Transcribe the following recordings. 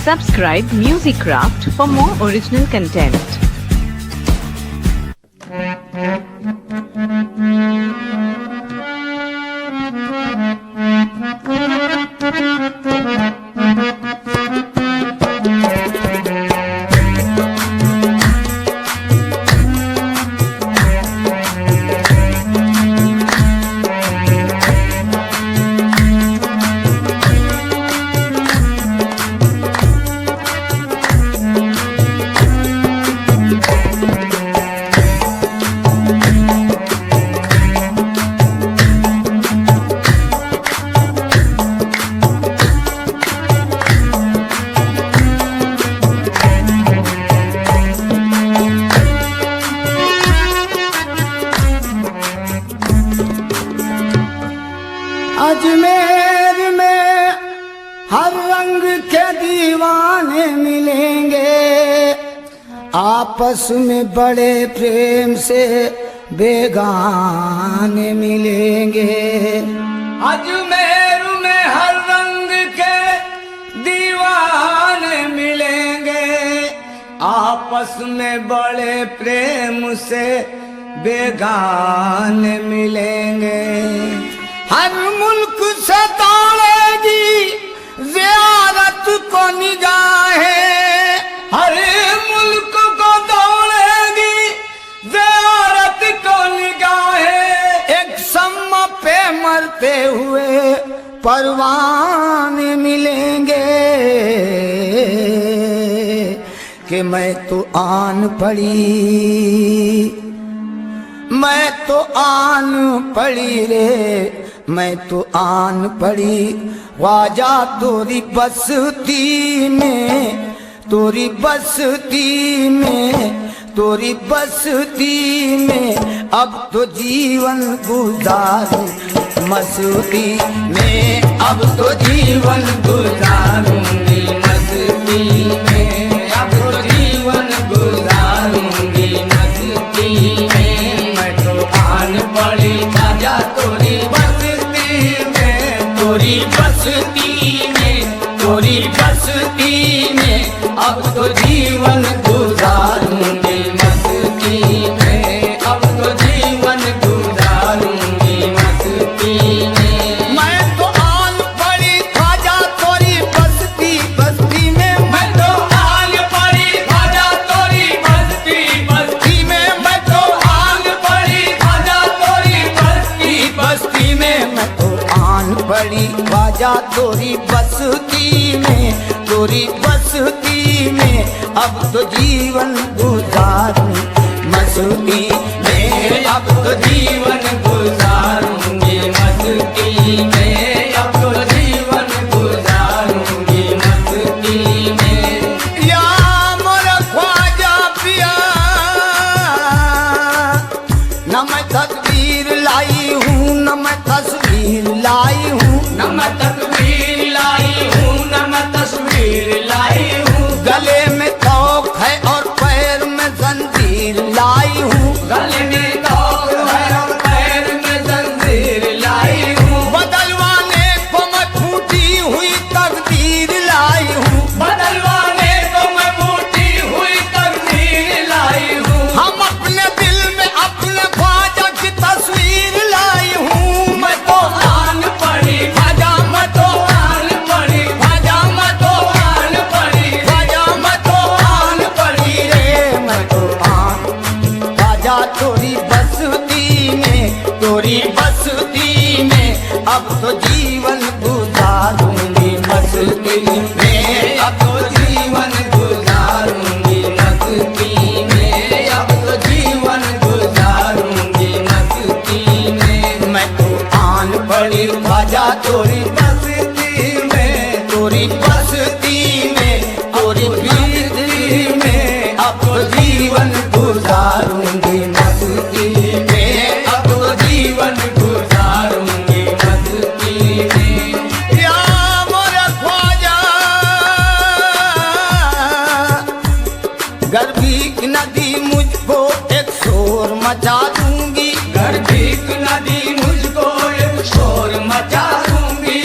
Subscribe Musicraft for more original content. Ajmer में हर रंग के दीवाने मिलेंगे, आपस में बड़े प्रेम से बेगाने मिलेंगे। अजमेर में हर रंग के दीवाने मिलेंगे, आपस में बड़े प्रेम से बेगाने मिलेंगे। हर मुल्क से दौड़ेगी ज़ियारत को निगाहें, हर मुल्क को दौड़ेगी ज़ियारत को निगाहें। एक सम्मा पे मरते हुए परवाने मिलेंगे कि मैं तो आन पड़ी, मैं तो आन पड़ी रे, मैं तो आन पड़ी। ख्वाजा तोरी बस्ती में, तोरी बस्ती में, तोरी बस्ती में अब तो जीवन गुजारूं मस्ती में, अब तो जीवन गुजारूंगी मस्ती में, अब तो जीवन गुजारूंगी मस्ती में। मैं तो आन पड़ी ख्वाजा तोरी बस्ती में, तोरी बस्ती में, तोरी बस्ती में अब तो जीवन गुजारूंगी मस्ती में, अब तो जीवन गुजारूंगी मस्ती में। मैं तो आन पड़ी ख्वाजा तोरी बस्ती, बस्ती में मैं तो आन पड़ी ख्वाजा तोरी बस्ती, बस्ती में मैं तो आन पड़ी ख्वाजा तोरी बस्ती, बस्ती में मैं तो आन पड़ी ख्वाजा तोरी बस्ती में, तोरी बस्ती में अब तो जीवन गुजारूं मस्ती में, अब तो जीवन गुजारूंगी मस्ती में, अब तो जीवन गुजारूंगी मस्ती में। या मोरा ख्वाजा पिया न मैं तस्वीर लाई हूँ, न मैं तस्वीर लाई हूँ, न मैं तस्वीर लाई हूँ, न मैं तस्वीर लाई हूँ। गले में तोक है और पैर में जंजीर लाई हूँ, गले में तोक है और पैर में जंजीर लाई हूँ। बदलवाने को मैं फूटी हुई तकदीर लाई हूँ, बदलवाने को मैं फूटी हुई तकदीर लाई हूँ। हम अपने दिल में अपने ख्वाजा की तस्वीर लाई हूँ। मैं तो आन पड़ी ख्वाजा, मैं तो आन पड़ी ख्वाजा, मैं तो आन पड़ी ख्वाजा, मैं तो आन पड़ी रे, मैं तो आन ख्वाजा तोरी बस्ती में, तोरी बस्ती में अब तो जीवन गुजारूंगी मस्ती में, अब तो जीवन गुजारूंगी मस्ती में, अब तो जीवन गुजारूंगी मस्ती में। मैं तो आन पड़ी ख्वाजा तोरी बस्ती में, तोरी बस्ती में, तोरी बस्ती में अब तो जीवन गुजारूंगी मस्ती में, अब तो जीवन गुजारूंगी मस्ती में। या मोरा ख्वाजा गर्भी की नदी मुझको एक शोर मचा दूंगी, गर्भी की नदी मुझको एक शोर मचा दूंगी।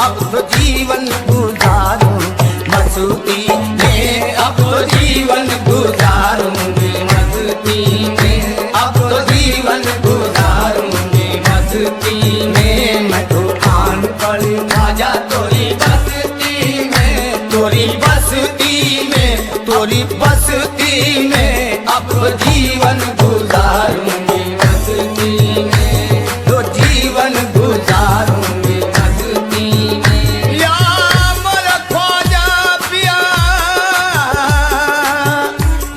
अब तो जीवन गुजारूंगी मस्ती में, अब तो जीवन गुजारूंगी मस्ती में, अब तो जीवन गुजारूंगी मस्ती में। मैं तो आन पड़ी ख्वाजा तोरी बस्ती में, तोरी बस्ती में, तोरी बस्ती में, अब तो जीवन गुजारूंगी मस्ती में, तो जीवन गुजारूंगी मस्ती में। या मोरा ख्वाजा पिया,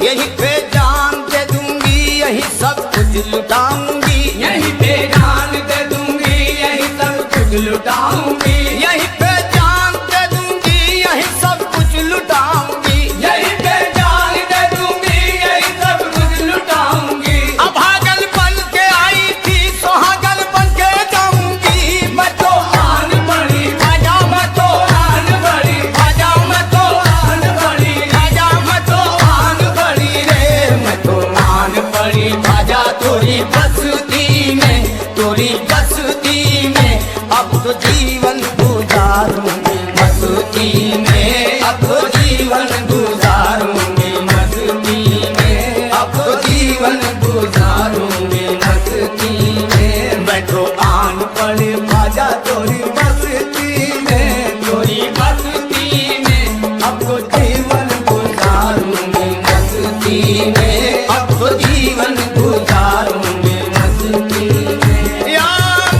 यही पे जान दे दूंगी, यही सब कुछ लुटाऊंगी, यही पे जान दे दूंगी, यही सब कुछ लुटाऊंगी, यही पे जान दे दूंगी, यही सब कुछ लुटाऊंगी, यही पे जान दे दूंगी, यही सब कुछ लुटाऊंगी। अभागन बन के आई थी, सुहागन बन के जाऊंगी। मैं तो आन बड़ी ख्वाजा, मैं तो आन बड़ी ख्वाजा, मैं तो आन बड़ी ख्वाजा, मैं तो आन बड़ी रे, मैं तो आन बड़ी ख्वाजा तोरी बस्ती में, तोरी बस्ती में, अब तो जीवन गुजारूंगी मस्ती में, अब तो जीवन गुजारूंगी मस्ती में, अब तो जीवन गुजारूंगी मस्ती में। मैं तो आन पड़ी ख्वाजा तोरी बस्ती में, तोरी बस्ती में, अब तो जीवन गुजारूंगी मस्ती में, अब तो जीवन गुजारूंगी मस्ती में। या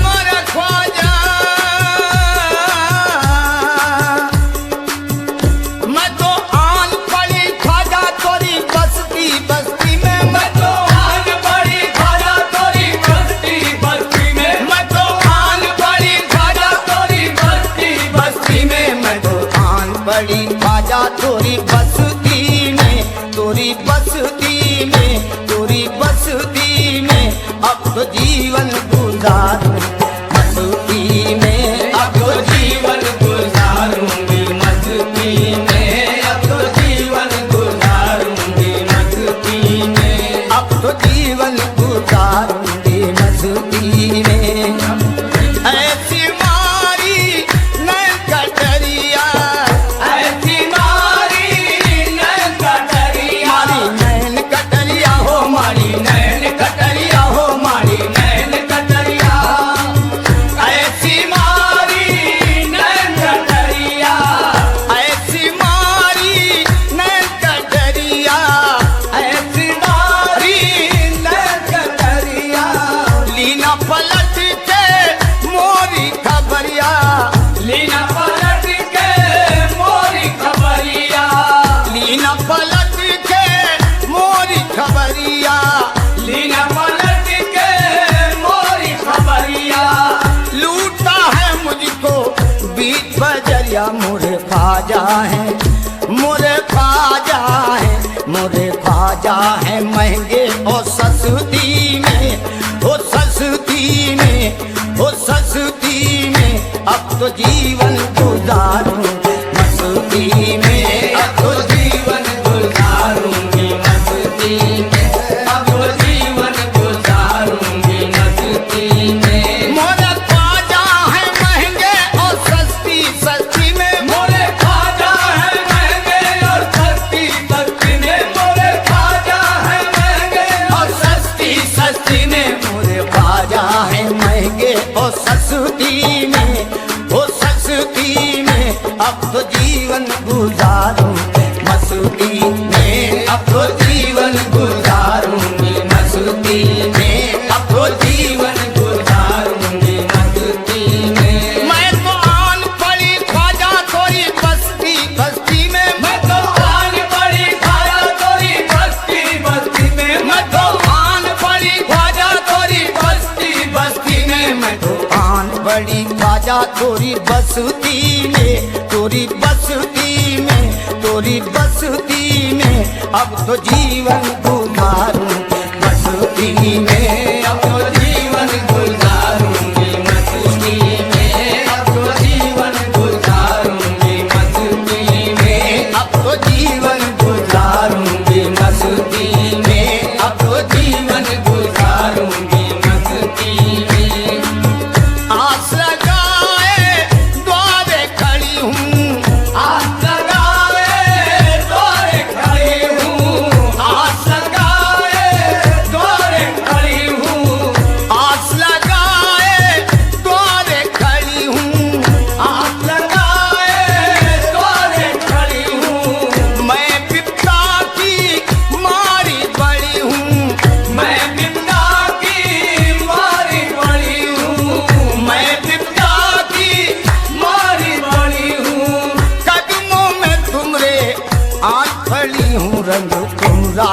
मोरा ख्वाजा, मैं तो आन पड़ी ख्वाजा तोरी बस्ती बस्ती में, मैं तो आन पड़ी ख्वाजा तोरी बस्ती बस्ती में, मैं तो आन पड़ी ख्वाजा तोरी बस्ती बस्ती में, मैं तो आन पड़ी ख्वाजा तोरी बस्ती में, तोरी बस्ती में, तोरी बस्ती में, अब तो जीवन गुजारूंगी मस्ती में, अब तो जीवन गुजारूंगी मस्ती में, अब तो जीवन गुजारूंगी मस्ती में, अब तो जीवन गुजारूंगी मस्ती में। ऐसी मारी नैन कटरिया, ऐसी मारी नैन कटरिया, मारी नैन कटरिया हो, मारी नैन कटरिया हो, मारी नैन कटरिया, ऐसी मारी नैन कटरिया, ऐसी मारी नैन कटरिया, ऐसी मारी नैन कटरिया। लीना पलट के मोरी खबरिया, लीना पलट के मोरी खबरिया, लीना पलट के मोरी खबरिया, लीना पलट के मोरी खबरिया। लूटा है मुझको बीच बजरिया, मोरे ख्वाजा है, मोरे ख्वाजा है, मोरे ख्वाजा है महंगे और सस्ती में, ओ सस्ती में, ओ सस्ती में, अब तो जीवन गुजारूंगी मस्ती में, अब तो जीवन गुजारूंगी मस्ती में, अब तो जीवन गुजारूंगी मस्ती में। मोरे ख्वाजा है महंगे और सस्ती सस्ती में, मोरे ख्वाजा है महंगे और सस्ती सस्ती में, मोरे ख्वाजा है महंगे और सस्ती सस्ती में, मोरे ख्वाजा है महंगे और सस्ती में, ओ सस्ती में, अब तो जीवन गुजारूं मस्ती में, अब तो जीवन गुजारूंगी मस्ती में, अब तो जीवन गुजारूंगी मस्ती में। मैं तो आन पड़ी ख्वाजा तोरी बस्ती बस्ती में, मैं तो आन पड़ी ख्वाजा तोरी बस्ती बस्ती में, मैं तो आन पड़ी ख्वाजा तोरी बस्ती बस्ती में, मैं तो आन पड़ी ख्वाजा तोरी बस्ती में, तोरी बस्ती में, तोरी बस्ती में, अब तो जीवन गुजारूं मस्ती में, अब तो जीवन गुजारूंगी मस्ती में, अब तो जीवन गुजारूंगी मस्ती में, अब तो जीवन गुजारूंगी मस्ती में, अब तो जीवन गुजारूंगी मस्ती में। आस लगाए द्वारे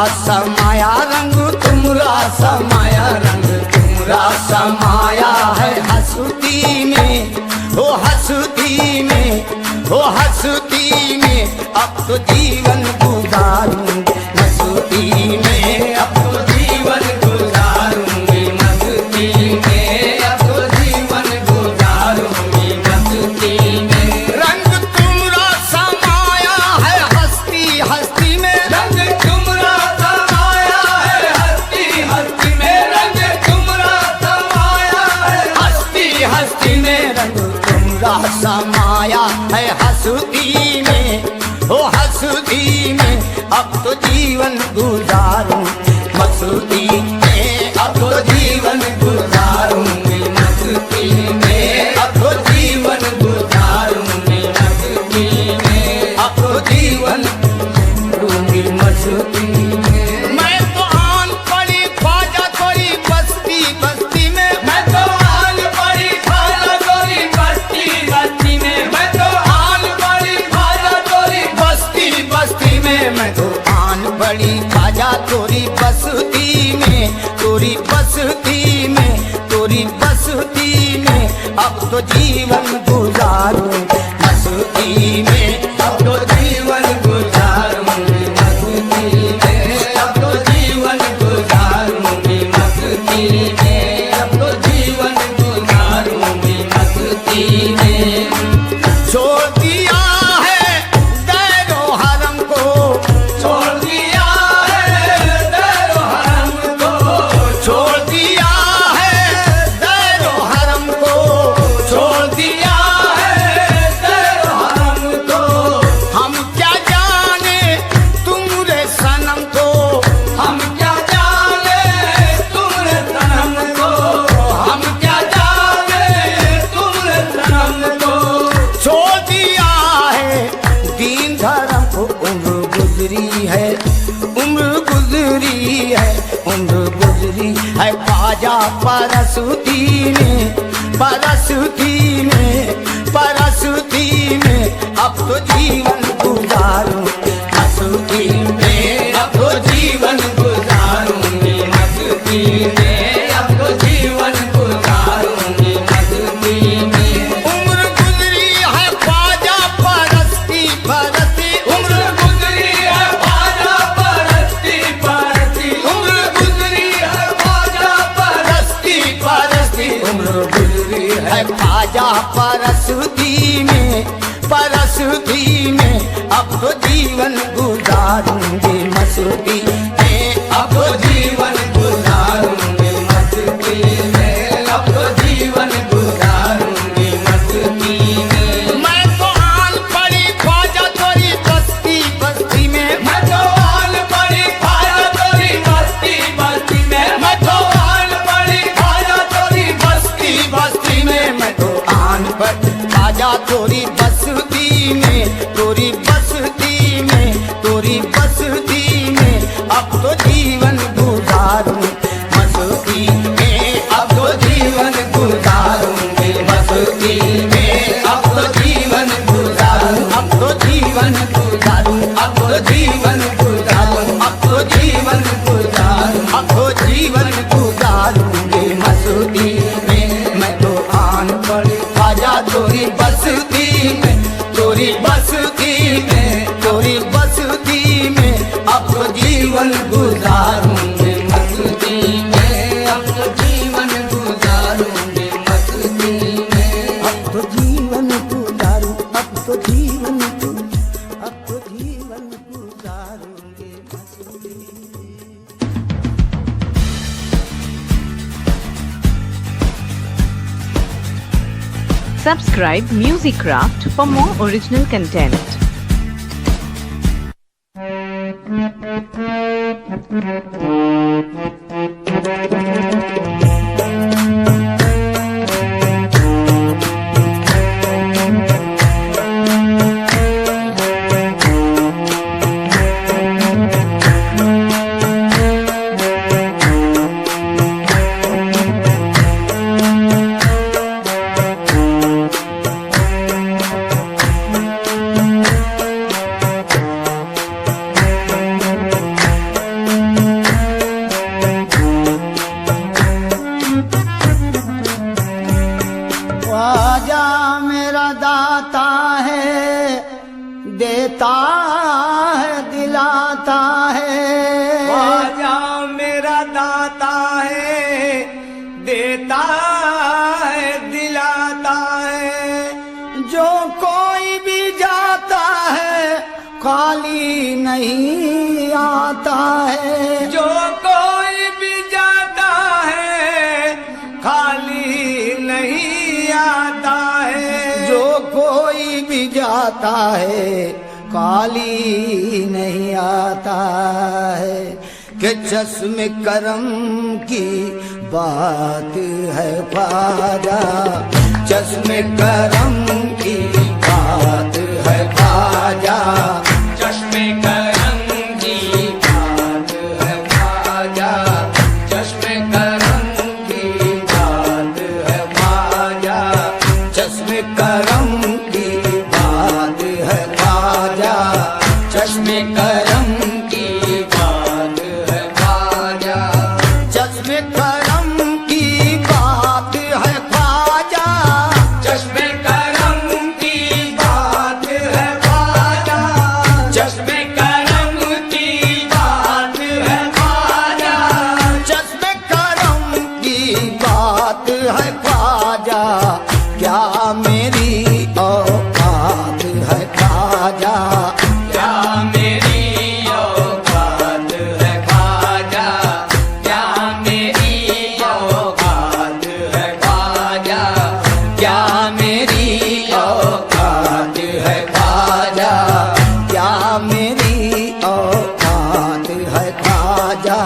समाया रंग तुमरा समाया रंग तुमरा समाया है हंसती में, हो हंसती में, हो हंसती में। अब तो जीवन गुजारूंगी मस्ती में, अब तो जीवन गुजारूंगी मस्ती में, अब तो जीवन गुजारूंगी मस्ती में। रंग तुमरा समाया है हस्ती हस्ती में, रंग तुमरा समाया है हस्ती हस्ती में, रंग तुमरा समाया है हस्ती हस्ती में। रंग तुमरा समाया है हंसती में, हो हंसती में। अब तो जीवन गुजारूं मस्ती में, अब तो जीवन गुजारूंगी मस्ती में, अब तो जीवन गुजारूंगी मस्ती में, अब तो जीवन गुजारूंगी मस्ती में। मैं तो आन पड़ी ख्वाजा तोरी बस्ती बस्ती में, मैं तो आन पड़ी ख्वाजा तोरी बस्ती बस्ती में, मैं तो आन पड़ी ख्वाजा तोरी बस्ती बस्ती में, मैं तो आन पड़ी ख्वाजा तोरी बस्ती में, तोरी बस्ती में, तोरी बस्ती में। अब तो जीवन गुजारूं मस्ती में, अब तो जीवन गुजारूंगी मस्ती में, अब तो जीवन गुजारूंगी मस्ती में, अब तो जीवन गुजारूंगी मस्ती में। छोड़ दिया है दैरो हरम को, छोड़ दिया है दैरो हरम को, छोड़ दिया है दैरो हरम को, छोड़ दिया है दैरो हरम को। हम क्या जाने तुमरे सनम को, हम क्या जाने तुमरे सनम को, हम क्या जाने तुमरे सनम को। छोड़ दिया है दीन धर्म को, उम्र गुजरी है, उम्र गुजरी है, उम्र गुजरी है। ख्वाजा परसती में, परसती में, परसती में। अब तो जीवन गुजारूं मस्ती में, अब तो जीवन गुजारूंगी मस्ती में, अब तो जीवन गुजारूंगी मस्ती में। उम्र गुजरी है ख्वाजा परस्ती परस्ती, उम्र गुजरी है ख्वाजा परस्ती परस्ती, उम्र गुजरी है ख्वाजा परस्ती परस्ती, उम्र गुजरी है ख्वाजा परस्ती में, परस्ती में। अब तो जीवन गुजारूंगी मस्ती में, अब तो जीवन गुजारूंगी मस्ती में, अब तो जीवन गुजारूंगी मस्ती में। मैं तो आन पड़ी ख्वाजा तोरी बस्ती बस्ती में, मैं तो आन पड़ी ख्वाजा तोरी बस्ती बस्ती में, मैं तो आन पड़ी ख्वाजा तोरी बस्ती बस्ती में, मैं तो आन पड़ी ख्वाजा तोरी बस्ती में, तोरी बस्ती में, तोरी बस्ती में। अब तो जीवन गुजारूं मस्ती में, अब तो जीवन गुजारूंगी मस्ती में, अब तो जीवन गुजारूं, अब तो जीवन गुजारूं, अब तो जीवन गुजारूं, अब तो जीवन गुजारूं, अब तो जीवन गुजारूंगी मस्ती में। मैं तो आन पड़ी ख्वाजा तोरी बस्ती में, तोरी बस्ती में, तोरी बस्ती में। अब तो जीवन गुजारूंगी मस्ती में, अब तो जीवन गुजारूंगी मस्ती में, अब तो जीवन गुजारूं, अब तो जीवन अब तो जीवन गुजारूंगी मस्ती में। Subscribe Music Craft for more original content. आता है, देता है, दिलाता है। ख्वाजा मेरा दाता है, देता है, दिलाता है। जो कोई भी जाता है खाली नहीं आता है। जो कोई भी जाता है खाली नहीं आता है। जो कोई भी जाता है खाली नहीं आता है। कि चश्मे करम की बात है ख्वाजा, चश्मे करम की बात है ख्वाजा। चश्मे करम की बात है ख्वाजा, चश्मे करम की बात है ख्वाजा। चश्मे करम की बात है ख्वाजा, चश्मे करम की बात है ख्वाजा। चश्मे करम की बात है ख्वाजा, चश्मे करम की बात है ख्वाजा। चश्मे करम की बात है ख्वाजा। चश्मे करम की बात है ख्वाजा। क्या मेरी औकात है ख्वाजा, क्या मेरी औकात है ख्वाजा, क्या मेरी औकात है ख्वाजा, क्या मेरी औकात है ख्वाजा। क्या मेरी औकात है ख्वाजा।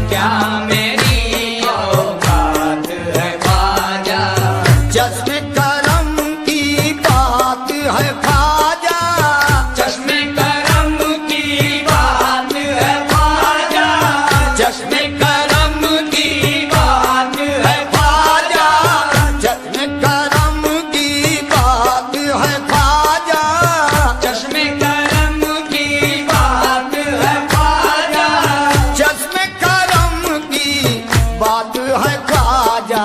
क्या मेरी औकात है ख्वाजा। चश्मे करम की बात है ख्वाजा, चश्मे करम की बात है ख्वाजा। चश्मे करम की बात है ख्वाजा। चश्मे करम की बात है ख्वाजा। चश्मे करम की बात है ख्वाजा। चश्मे करम की बात है ख्वाजा।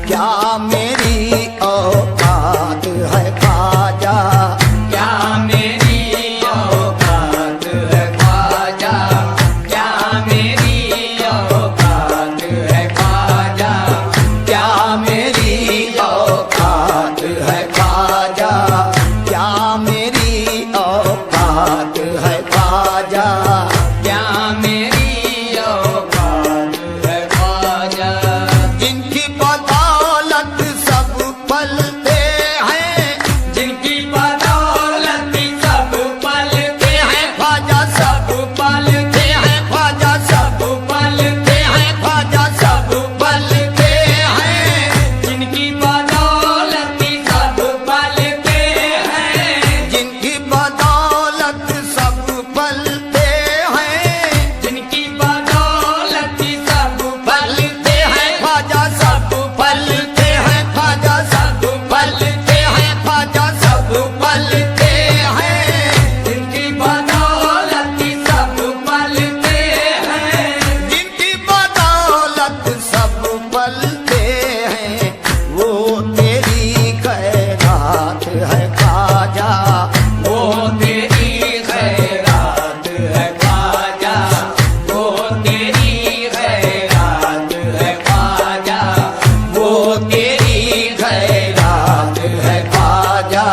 क्या मेरी औकात है ख्वाजा, क्या मेरी औकात है ख्वाजा। क्या मेरी औकात है ख्वाजा। क्या मेरी औकात है ख्वाजा। क्या मेरी औकात है ख्वाजा। क्या मेरी औकात है ख्वाजा। जिनकी बदौलत सब पलते हैं, जिनकी बदौलत सब पलते हैं, ख्वाजा सब पलते हैं, ख्वाजा सब पलते हैं, ख्वाजा सब पलते हैं। जिनकी बदौलत सब पलते हैं, जिनकी बदौलत सब पलते हैं। जिनकी बदौलत सब पलते हैं, ख्वाजा सब पलते हैं, ख्वाजा सब पलते हैं, ख्वाजा सब पलते हैं। जिनकी बदौलत सब पलते हैं, जिनकी बदौलत सब पलते हैं। वो तेरी खैरात है ख्वाजा, वो तेरी खैरात है ख्वाजा। वो तेरी खैरात है ख्वाजा। वो तेरी खैरात है ख्वाजा।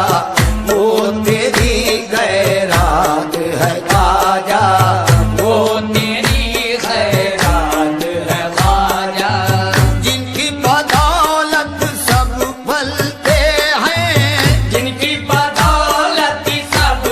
वो तेरी खैरात है ख्वाजा। वो तेरी खैरात है ख्वाजा। जिनकी बदौलत सब पलते हैं, जिनकी बदौलत सब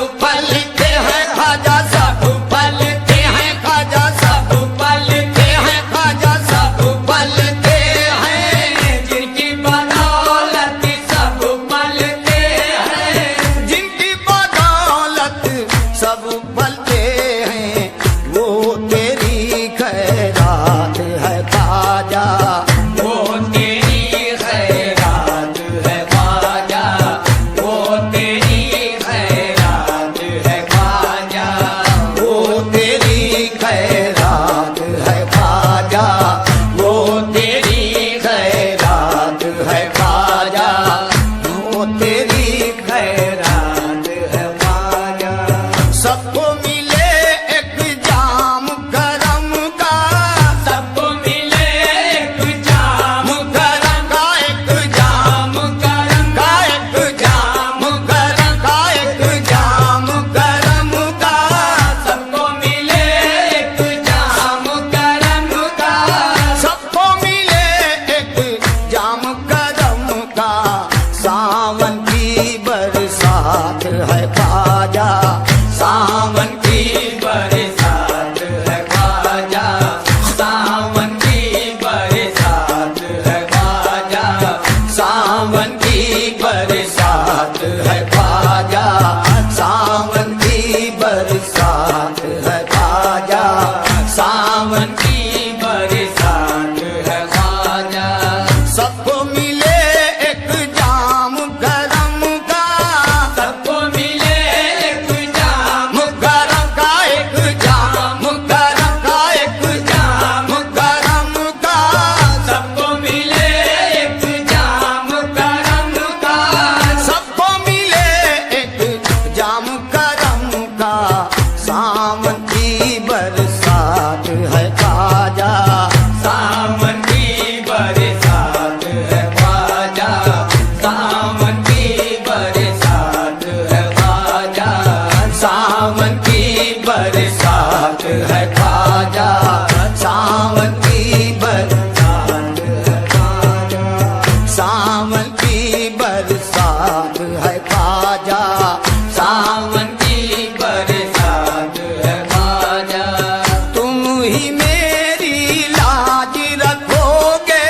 बरसात है ख्वाजा, सावन की बरसात है ख्वाजा, सावन की बरसात है ख्वाजा, सावन की बरसात है ख्वाजा, सावन की बरसात है ख्वाजा, सावन की बरसात है ख्वाजा। सबको मिले एक जाम गरम का, सबको मिले एक जाम गरम का एक जाम, गरम का एक जाम, गरम का सबको मिले एक जाम करम का, सबको मिले एक जाम गरम का, सावन की बरसात है ख्वाजा, सावन की बरसात है ख्वाजा, सावन की बरसात है ख्वाजा, सावन की बरसात है ख्वाजा, सावन की बरसात है ख्वाजा, सावन की बरसात है ख्वाजा, सावन की बरसात है ख्वाजा। तुम ही मेरी लाज रखोगे,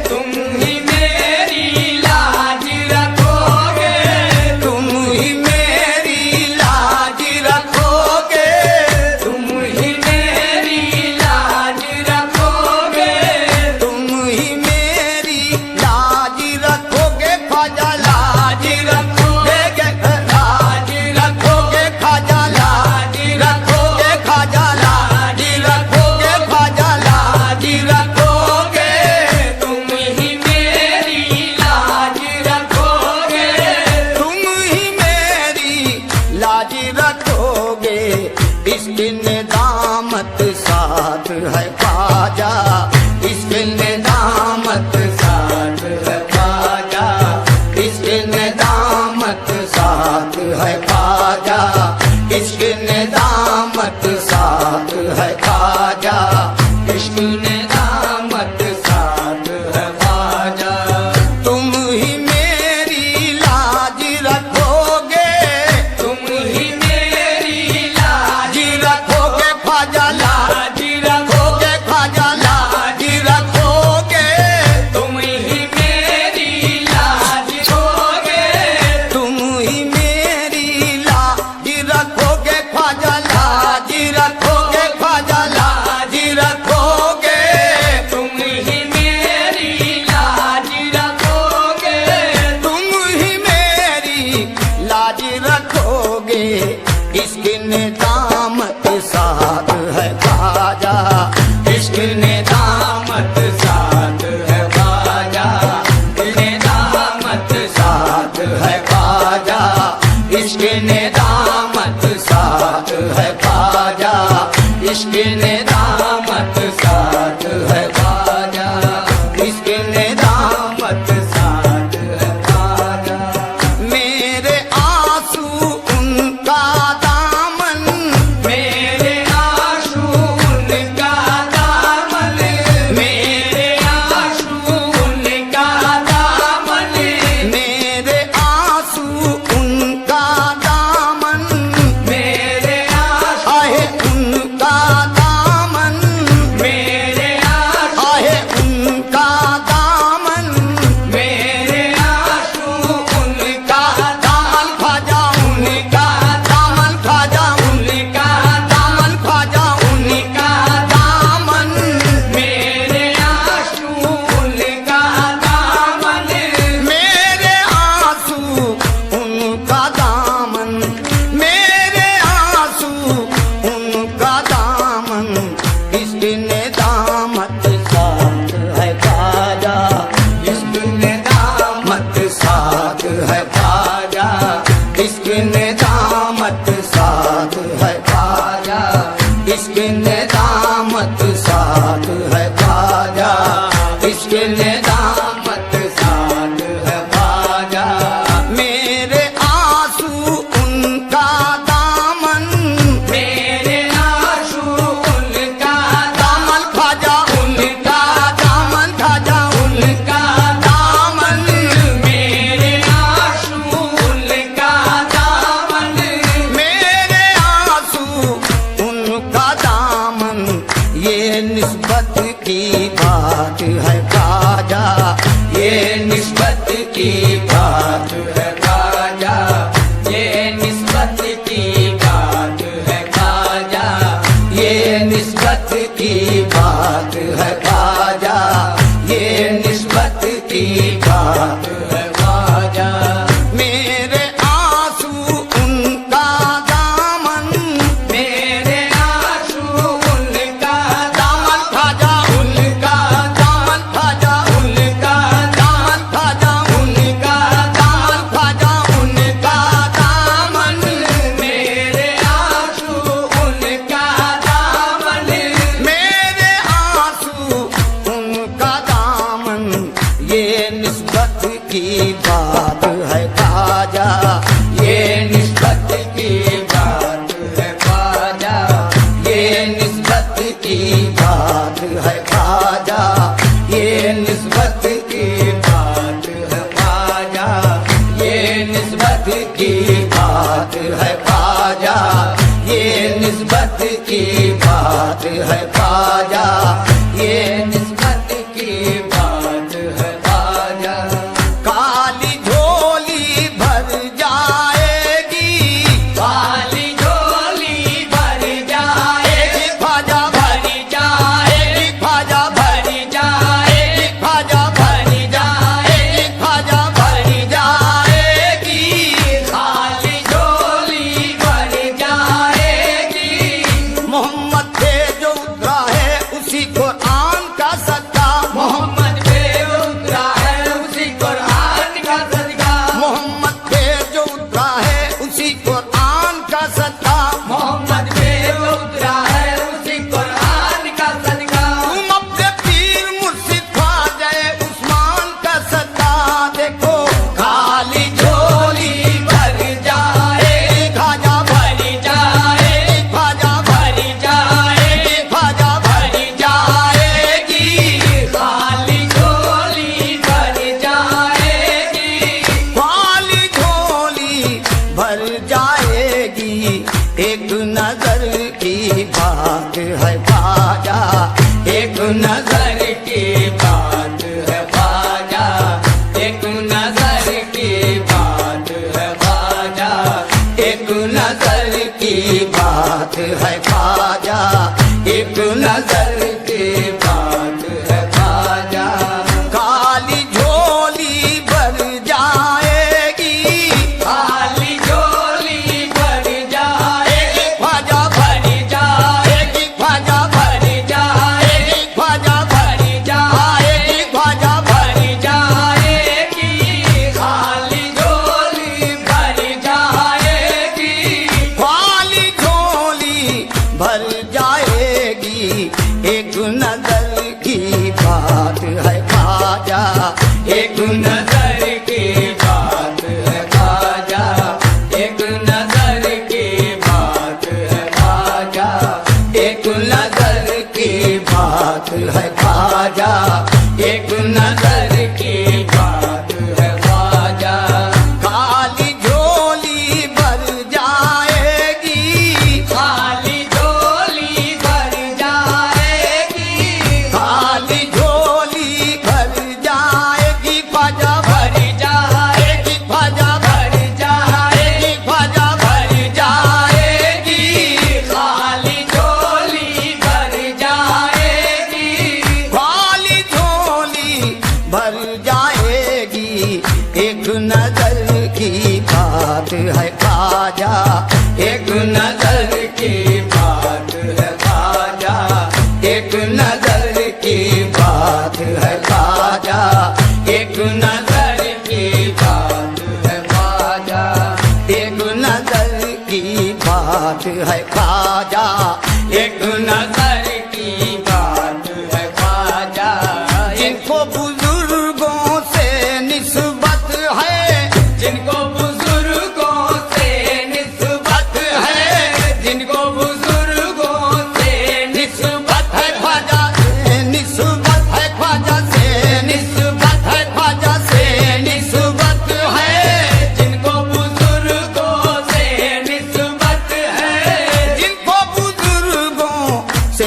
तुम ही मेरी लाज रखोगे, तुम ही मेरी लाज रखोगे, तुम ही मेरी लाज रखोगे, तुम ही मेरी लाज रखोगे ख्वाजा, लाज रखोगे, लाज रखोगे ख्वाजा, लाज रखोगे ख्वाजा, लाज रखोगे ख्वाजा, लाज रखोगे, तुम ही मेरी लाज रखोगे, तुम ही मेरी लाज रखोगे, इसके निदामत साथ है ख्वाजा, इसके निदामत साथ है ख्वाजा, इसके निदामत साथ है ख्वाजा, इसके निदामत साथ है ख्वाजा, इश्क ने दामत साथ है ख्वाजा। तुम ही मेरी लाज रखोगे, तुम ही मेरी लाज जी रखोगे ख्वाजा, लाज रखोगे ख्वाजा, लाज रखोगे, तुम ही मेरी लाज रखोगे, तुम ही मेरी लाज रखोगे ख्वाजा, लाज रखोगे ख्वाजा, लाज रखोगे, तुम ही मेरी लाज रखोगे, तुम ही मेरी लाज रखोगे, इसके निदामत साथ है ख्वाजा, इसके दामत साथ है ख्वाजा, ने दामत साथ है ख्वाजा, इसके निदामत साथ है ख्वाजा, इसके निदामत साथ है ख्वाजा, इसके निदामत साथ है ख्वाजा, मेरे आंसू उनका दामन, मेरे आंसू उनका दामन, मेरे आंसू उनका दामन, मेरे आंसू उनका दामन, मेरे आंसू आहे उनका दामन, की बात है ख्वाजा। मेरे आंसू उनका दामन, मेरे आंसू उनका दामन ख्वाजा उनका, दामन ख्वाजा उनका, दामन ख्वाजा उनका, दामन ख्वाजा उनका दामन। मेरे आंसू उनका दामन, मेरे आंसू उनका दामन, ये निस्बत की बात है ख्वाजा, ये निस्बत की बात है ख्वाजा। ये निस्बत की बात है ख्वाजा, ये निस्बत की बात है ख्वाजा। ये निस्बत की बात है ख्वाजा, ये निस्बत की बात है ख्वाजा, ये निस्बत की बात है ख्वाजा। काली झोली भर जाएगी, काली झोली भर जाएगी, ख्वाजा भरी जाएगी, ख्वाजा भरी जाएगी, ख्वाजा भरी जाएगी, ख्वाजा भर जाएगी। खाली झोली भर जाएगी। मोहम्मद पे जो उतरा है उसी कुरान का सदका, मोहम्मद पे उतरा है उसी कुरान का सदका। मोहम्मद पे जो उतरा है उसी कुरान का सदका। मोहम्मद पे उतरा है उसी कुरान का सदका। तुम अपने पीर मुर्शिद ख्वाजा उस्मान का सदका देखो, खाली झोली भर जाएगी, ख्वाजा भरी जाएगी, ख्वाजा भरी जाएगी, ख्वाजा भरी जाएगी। खाली झोली भर जाएगी। खाली झोली भर जाएगी। एक नजर की बात है ख्वाजा, एक नजर की बात है ख्वाजा। एक नजर की बात है ख्वाजा। एक नजर की बात है ख्वाजा, एक नजर की बात है ख्वाजा। काली झोली भर जाएगी, खाली झोली भर जाएगी, ख्वाजा भरी जाएगी, ख्वाजा भरी जाएगी, ख्वाजा भरी जाएगी, ख्वाजा भरी जाएगी। खाली झोली भर जाएगी। खाली झोली भर जाएगी। एक नजर की बात है ख्वाजा, एक नजर की बात है ख्वाजा। एक नजर की बात है ख्वाजा। एक नजर की बात है ख्वाजा, एक नजर की बात है ख्वाजा। काली झोली भर जाएगी, खाली झोली भर जाएगी। खाली झोली भर जाएगी। ख्वाजा भरी जाएगी, ख्वाजा भरी जाएगी, ख्वाजा भरी जाएगी। खाली झोली भर जाएगी। खाली झोली भर जाएगी। एक नजर की बात है ख्वाजा, एक नजर की बात है ख्वाजा। एक नजर की बात है ख्वाजा, एक नजर की बात है ख्वाजा, एक नजर की बात है ख्वाजा, एक नजर की बात है ख्वाजा। जिनको बुजुर्गों से निस्बत है, जिनको बुजुर्गों से निस्बत है, जिनको बुजुर्गों से निस्बत है ख्वाजा से निस्बत है, ख्वाजा से निस्बत है, ख्वाजा से निस्बत है। जिनको बुजुर्गों से निस्बत है, जिनको बुजुर्गों से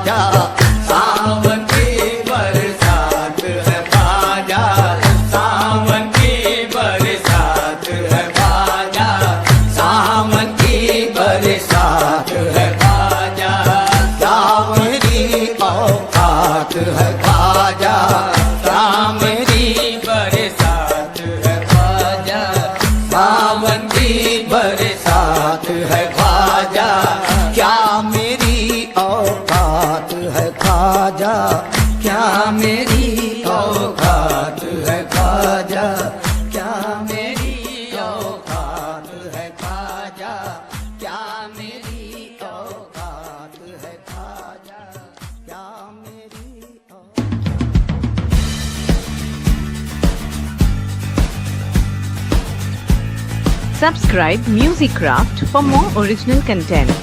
ख्वाजा, सावन की बरसात है ख्वाजा, सावन की बरसात है ख्वाजा, सावन की बरसात है ख्वाजा। क्या मेरी औकात है ख्वाजा, क्या मेरी बरसात है ख्वाजा, सावन की बरसात है ख्वाजा, क्या मेरी औकात है ख्वाजा, क्या मेरी औकात है ख्वाजा, क्या मेरी औकात है ख्वाजा, क्या मेरी औकात है ख्वाजा, क्या मेरी Subscribe Musicraft for more original content.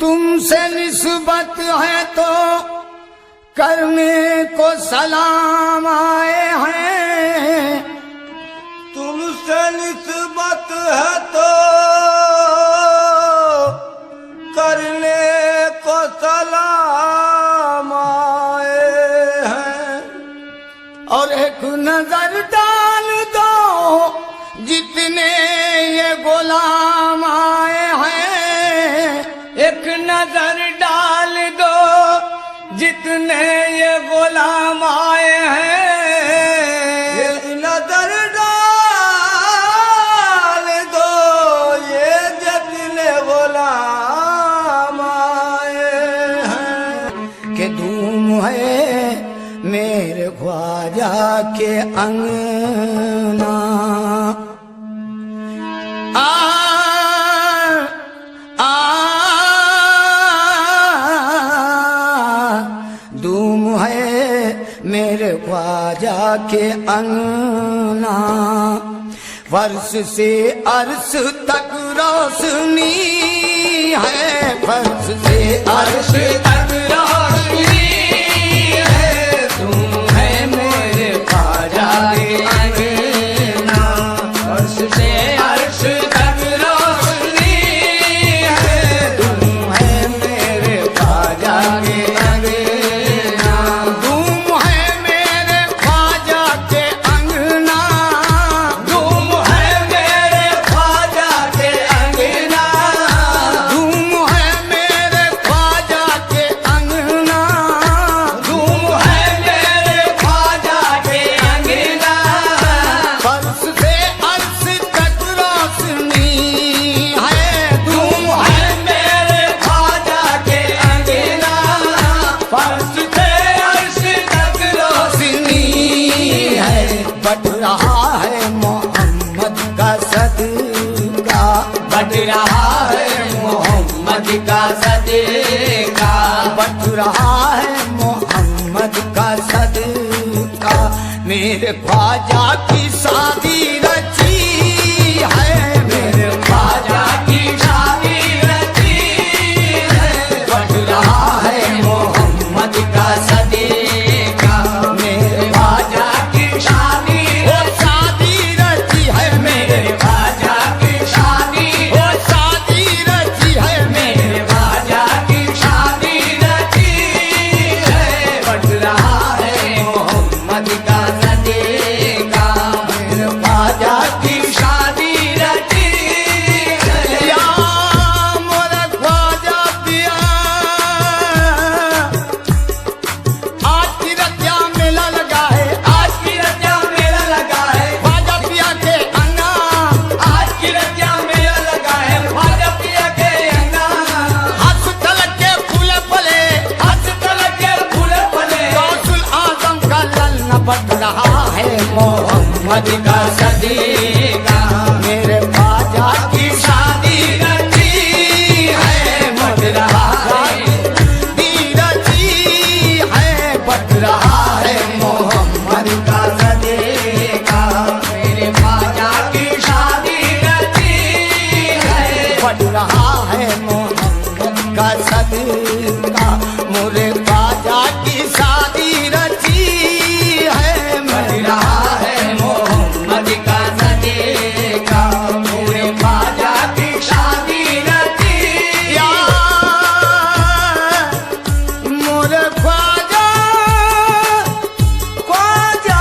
तुमसे निस्बत है तो करने को सलाम आए हैं, तुमसे निस्बत है तो करने को सलाम आए हैं। और एक नजर डाल दो जितने ये गुलाम आए हैं, एक नजर डाल दो जितने ये गुलाम आए हैं। एक नजर डाल दो ये जितने गुलाम आए हैं। कि धूम है मेरे ख्वाजा के अंगना, धूम है मेरे ख्वाजा के अंगना, फर्श से अर्श तक रोशनी है, फर्श से अर्श तक रोशनी है, तुम है मेरे ख्वाजा के अंगना। अर्श से अर्श तक रोशनी है, तुम है मेरे ख्वाजा के अंगना। धूम है मेरे ख्वाजा के अंगना, तुम है मेरे ख्वाजा के अंगना। धूम है मेरे ख्वाजा के अंगना, तुम है मेरे ख्वाजा के अंगना। फर्श से अर्श तक रोशनी है, तुम है मेरे ख्वाजा के अंगना। फर्श से अर्श तक रोशनी है। बढ़ रहा है मोहम्मद का सदका, बढ़ रहा है मोहम्मद का सदका। बढ़ रहा है मोहम्मद का सदका, मेरे ख्वाजा की शादी रची है, मेरे ख्वाजा की शादी रची है। बढ़ रहा है मोहम्मद का सदका। मेरे ख्वाजा की शादी वो शादी रची है, मेरे ख्वाजा की शादी वो शादी रची है, मेरे ख्वाजा की शादी रची है। बढ़ रहा है मोहम्मद का सदका। मेरे ख्वाजा बढ़ रहा है मोहब्बत का सदका, मोरे ख्वाजा की शादी रची है। बढ़ रहा है मोहम्मद का सदका, मोरे ख्वाजा की शादी रची। या मोरे ख्वाजा ख्वाजा,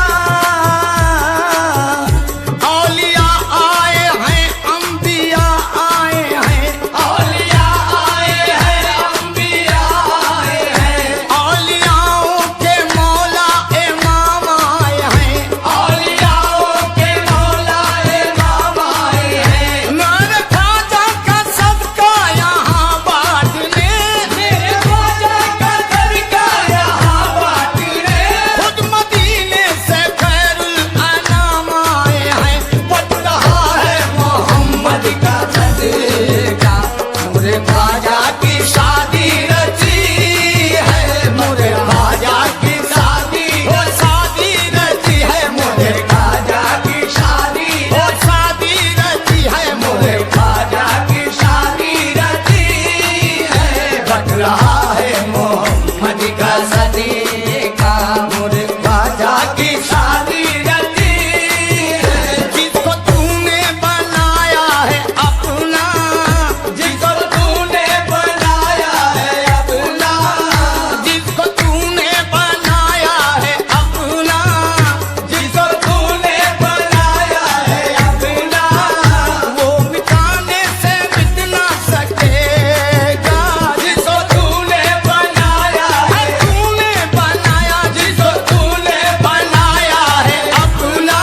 औलिया आए हैं अंबिया आए हैं, औलिया आए हैं अंबिया आए हैं, औलियाओं के मौला इमाम आए हैं, औलियाओं के मौला इमाम आए हैं। मेरे ख्वाजा का सदका यहाँ बांटने, मेरे ख्वाजा का सदका यहाँ बांटने, खुद मदीने से खैरुल अनाम आए हैं। बढ़ रहा है मोहम्मद का सदका, मोरे ख्वाजा की शादी रची है, मोरे ख्वाजा की शादी हो शादी रची है, मोरे ख्वाजा की शादी, हो शादी रची है, मोरे ख्वाजा की शादी रची है। बढ़ रहा है मोहम्मद का सदका, मोरे ख्वाजा की शादी रची है। जिसको तूने बनाया है अपना, जिसको तूने बनाया है अपना, जिसको तूने बनाया है अपना, जिसको तूने बनाया है अपना, वो मिटाने से मिट ना सकेगा। जिसको तूने बनाया है, तूने बनाया, जिसको तूने बनाया है अपना,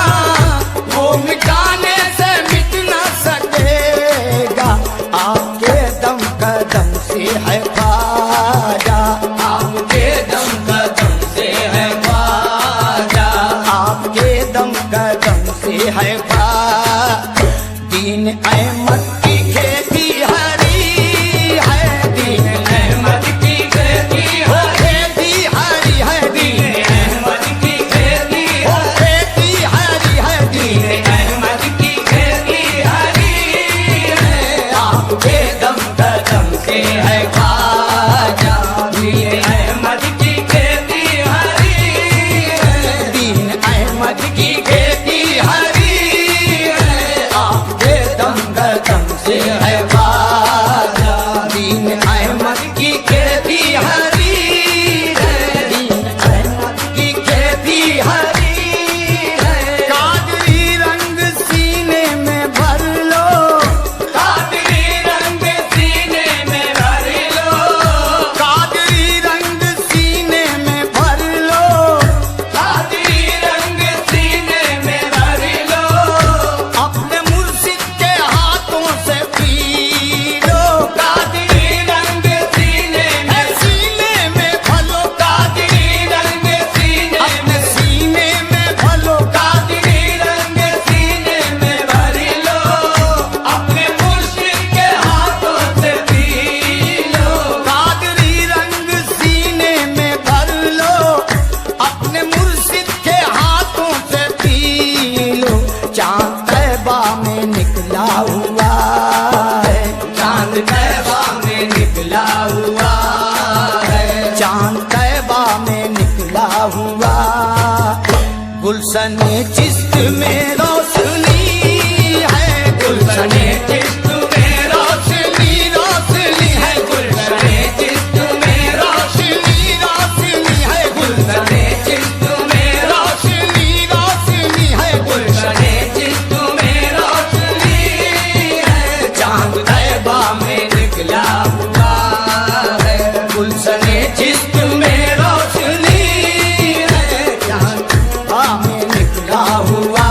वो मिटाने से मिट ना सकेगा। आपके दम कदम से है ख्वाजा, आपके दम कदम से है ख्वाजा, आपके दम कदम से है ख्वाजा। दीन अहमद की खेती हरी है, दीन अहमद की खेती हो है, खेती हरी है, दीन अहमद की खेती हो है, खेती हरी है, दीन अहमद की खेती हरी है। आपके दम कदम से है ख्वाजा, अहमद की खेती हरी है, दीन अहमद की खेती हरी है। आपके दम कदम से है ख्वाजा, दीन अहमद की खेती हरी है, दीन अहमद की खेती हरी है। कादरी रंग सीने में भर लो, कादरी रंग सीने में भर लो, कादरी रंग सीने में भर लो, कादरी रंग सीने में भर लो। अपने मुर्शिद के हाथों से पी लो। कादरी रंग सीने में, सीने में भलो, कादरी रंग सीने अपने में, सीने में भलो, कादरी रंग सीने में भर लो। अपने मुर्शिद के हाथों से पी लो, कादरी रंग सीने में भर लो, अपने मुर्शिद के हाथों से पी लो। चांद तैबा में निकला हुआ है, चांद तैबा में निकला हुआ है, चांद तैबा में निकला हुआ। गुलशन चिश्त में रोशनी है, गुलशन चिश्त में रोशनी रोशनी है, गुलशन चिश्त में रोशनी रोशनी है, गुलशन चिश्त में रोशनी रोशनी है, गुलशन चिश्त में रोशनी है। चांद तैबा में निकला हुआ है, गुलशन चिश्त में रोशनी है। में निकला हुआ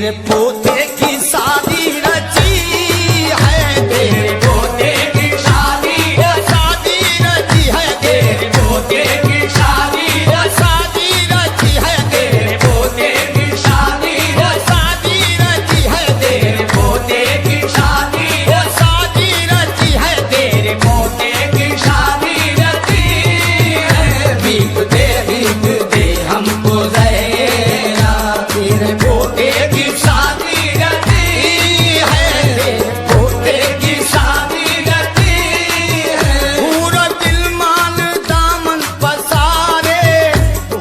तेरे पोते की शादी रची है, तेरे पोते की शादी वो शादी रची है, तेरे पोते की शादी वो शादी रची है, तेरे पोते की शादी वो शादी रची है, तेरे पोते की शादी वो शादी रची है, तेरे पोते की शादी रची है। भीख दे हमको जहरा, तेरे पोते की शादी रची है, तेरे पोते की शादी रची है। पूरा दिल मान दामन पसारे,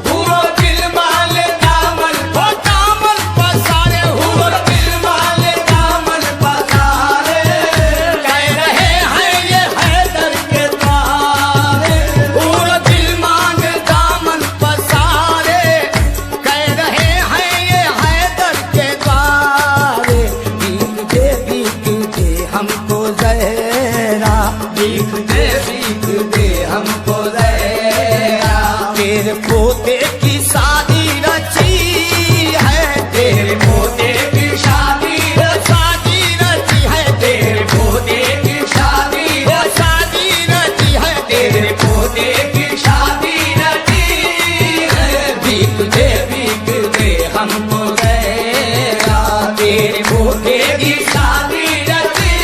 पूरो दिल माल दामन वो दामन पसारे, पूरो दिल माल दामन पसारे, कह रहे हैं ये हैदर के द्वारे, पूरा दिल मान दामन पसारे, कह रहे हैं ये हैदर के द्वारे। भीख दे हमको जहरा, भीख दे हमको जहरा, तेरे पोते की शादी रची है, तेरे पोते की शादी वो शादी रची है, तेरे पोते की शादी वो शादी रची है, तेरे पोते की शादी रची है। भीख दे हमको जहरा, तेरे पोते की शादी रची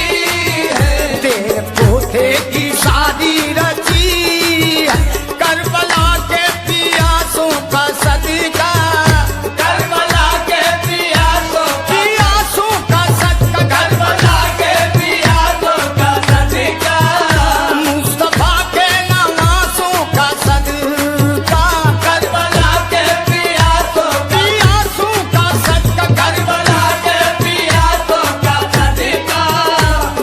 है। तेरे पोते की शादी रची है, करबला के पियासों का सदका, करबला के पियासों का सदका, करबला के पियासों का सदका, मुस्तफा के नवासों का सदका, करबला के पियासों का सदका, करबला के पियासों का सदका,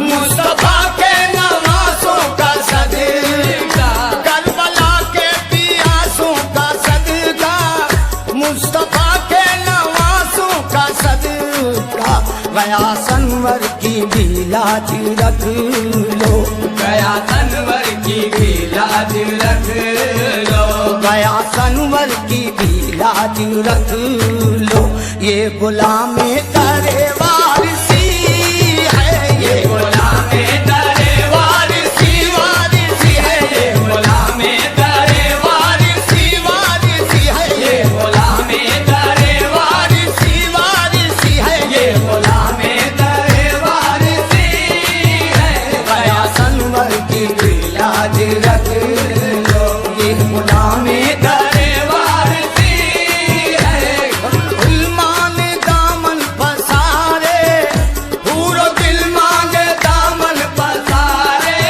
मुस्तफा के नवासों का सदका, करबला के पियासों का सदका, मुस्तफा के नवासों का सदका। गया सनवर की भी लाज रख लो, गया तनवर की भी लाज रख लो, गया सनवर की भी लाज रख लो। ये गुलामे करे वारसी है, ये गुलामे दरे वारसी, वारसी है, ये गुलामे दरे वारसी, वारसी है, ये गुलामे दरे वारसी, वारसी है, ये गुलामे दरे वारसी है। गया सनवर की भी लाज रख लो, ये गुलामे दरे वारसी है, गुलमान दामन पसारे, पूरा दिल मांगे दामन पसारे,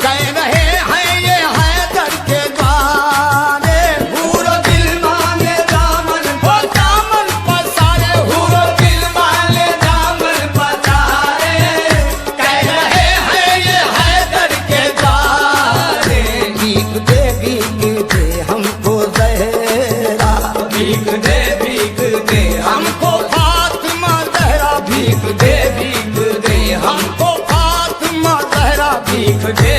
कह रहे हैं ये हैदर के द्वारे, पूरो दिल मांगे दामन वो दामन पसारे, पूरो दिल मांगे दामन पसारे, कह रहे हैं ये हैदर के द्वारे। भीख दे हमको जहरा, भीख दे हमको फातिमा जहरा, भीख दे हमको फातिमा जहरा, भीख दे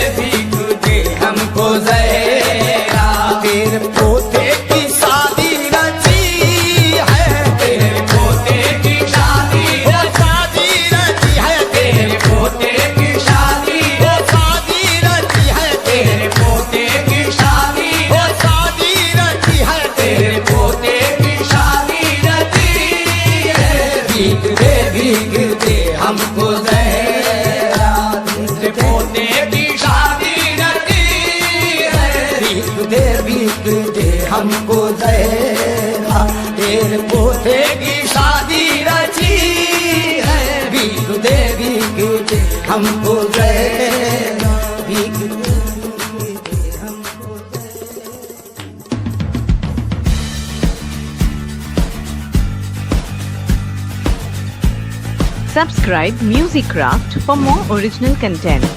हमको जहरा, तेरे पोते की शादी रची है, तेरे पोते की शादी वो शादी रची है, तेरे पोते की शादी वो शादी रची है, तेरे पोते की शादी वो शादी रची है, तेरे पोते की शादी रची है। भीख दे हमको जहरा, तेरे पोते की शादी रची है। भीख दे हमको जहरा, तेरे पोते की शादी रची है। भीख दे हमको जहरा, भीख दे हमको Subscribe Music Craft for more original content.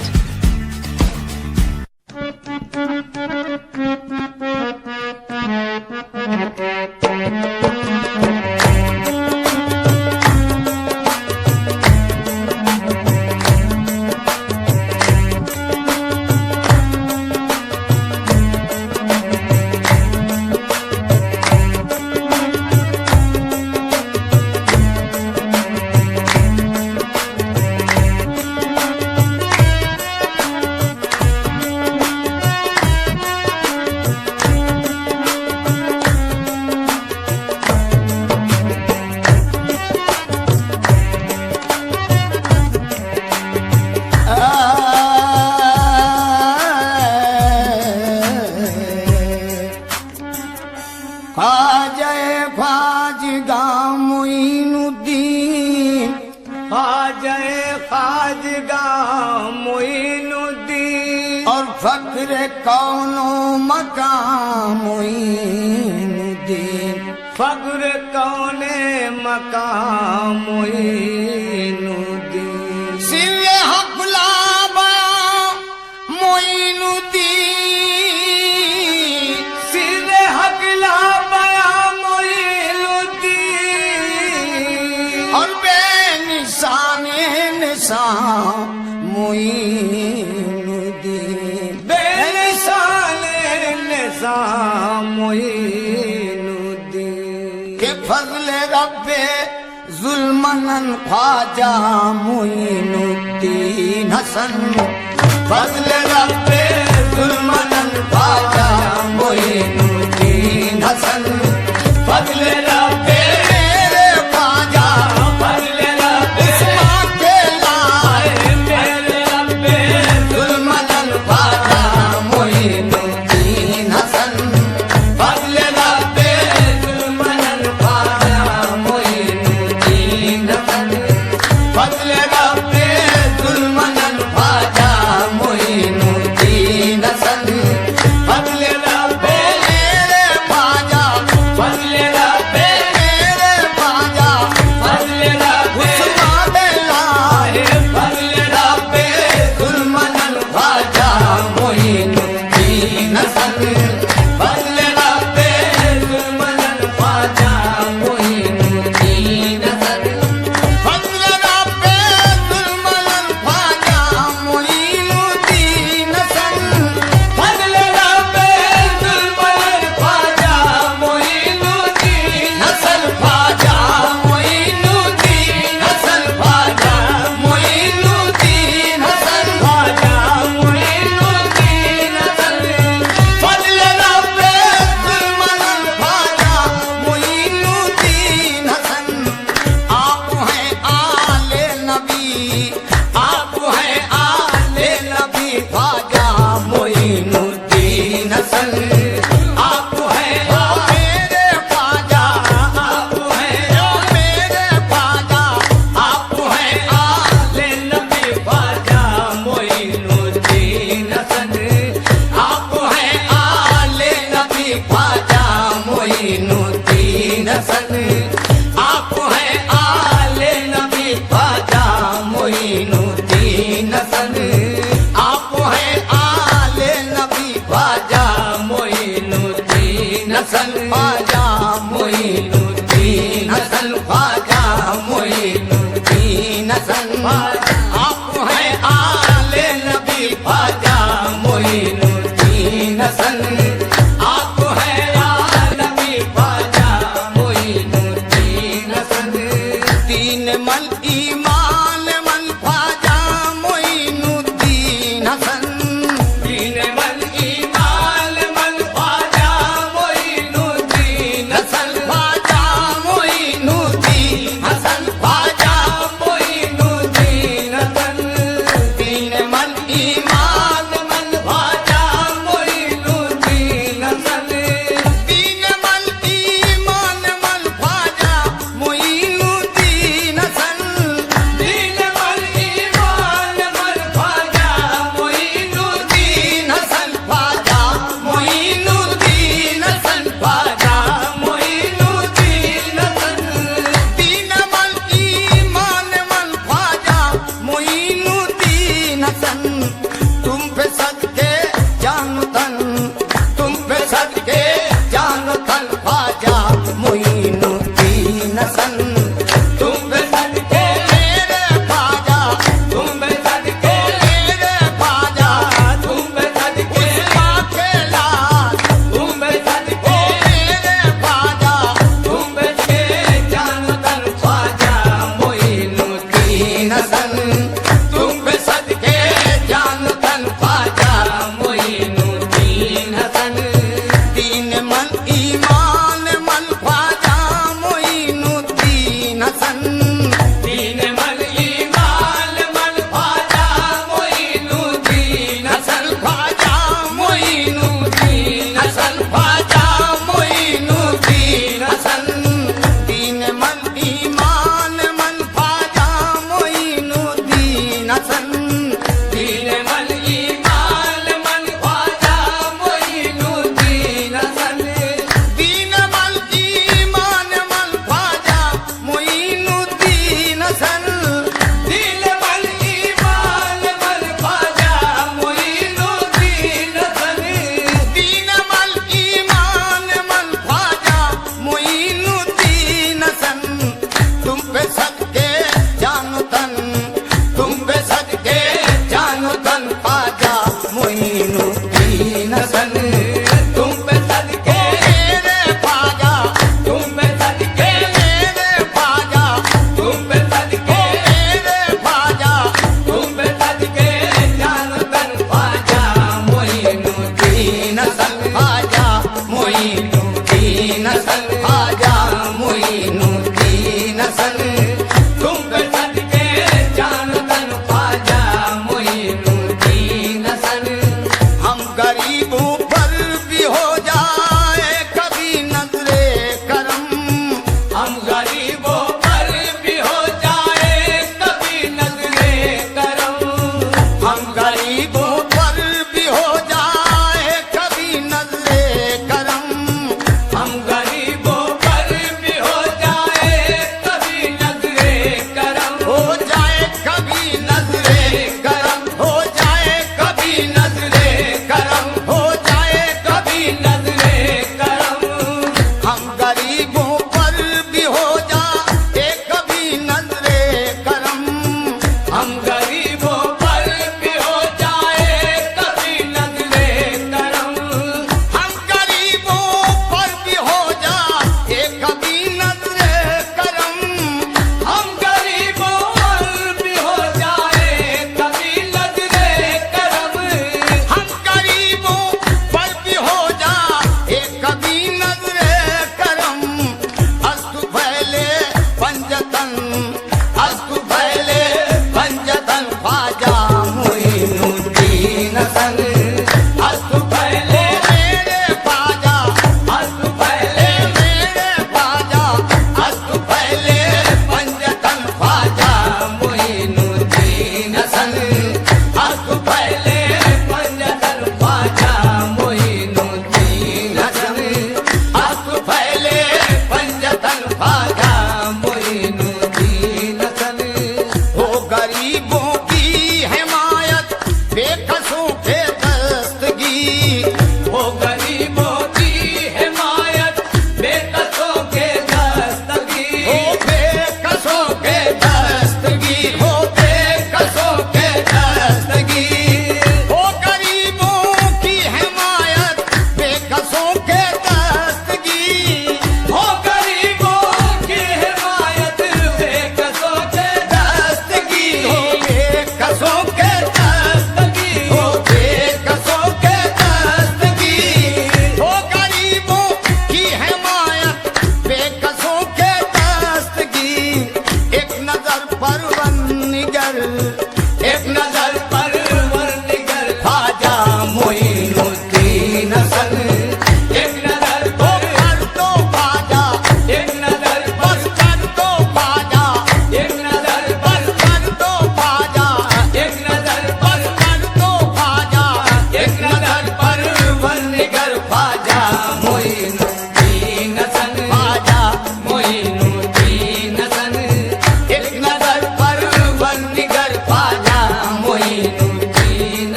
ख्वाजए ख्वाजगा Moinuddin ख्वाजए ख्वाजगा Moinuddin और फक्र कौनो मकाम मोइनुद्दीन फक्र कौने मकाम मोइनुद्दीन सिरे हकला बयां मोइनुद्दीन सिरे हकला बया मोइनुद्दीन और बेनिशाने निशान मोइनुद्दीन बेनिशाने निशान मोइनुद्दीन के फजल रब्बे जुल्मनन ख्वाजा मोइनुद्दीन हसन फजल रब्बे जुल्मनन ख्वाजा मोइनुद्दीन हसन फजल रब्बे मेरे ख्वाजा फजल रब्बे उस्मान के लाए मेरे रब्बे जुल्मनन ख्वाजा मोइनुद्दीन हसन फजल रब्बे जुल्मनन ख्वाजा मोइनुद्दीन हसन फजल रब्बे जुल्मनन ख्वाजा मोइनुद्दीन हसन फजल रब्बे मेरे ख्वाजा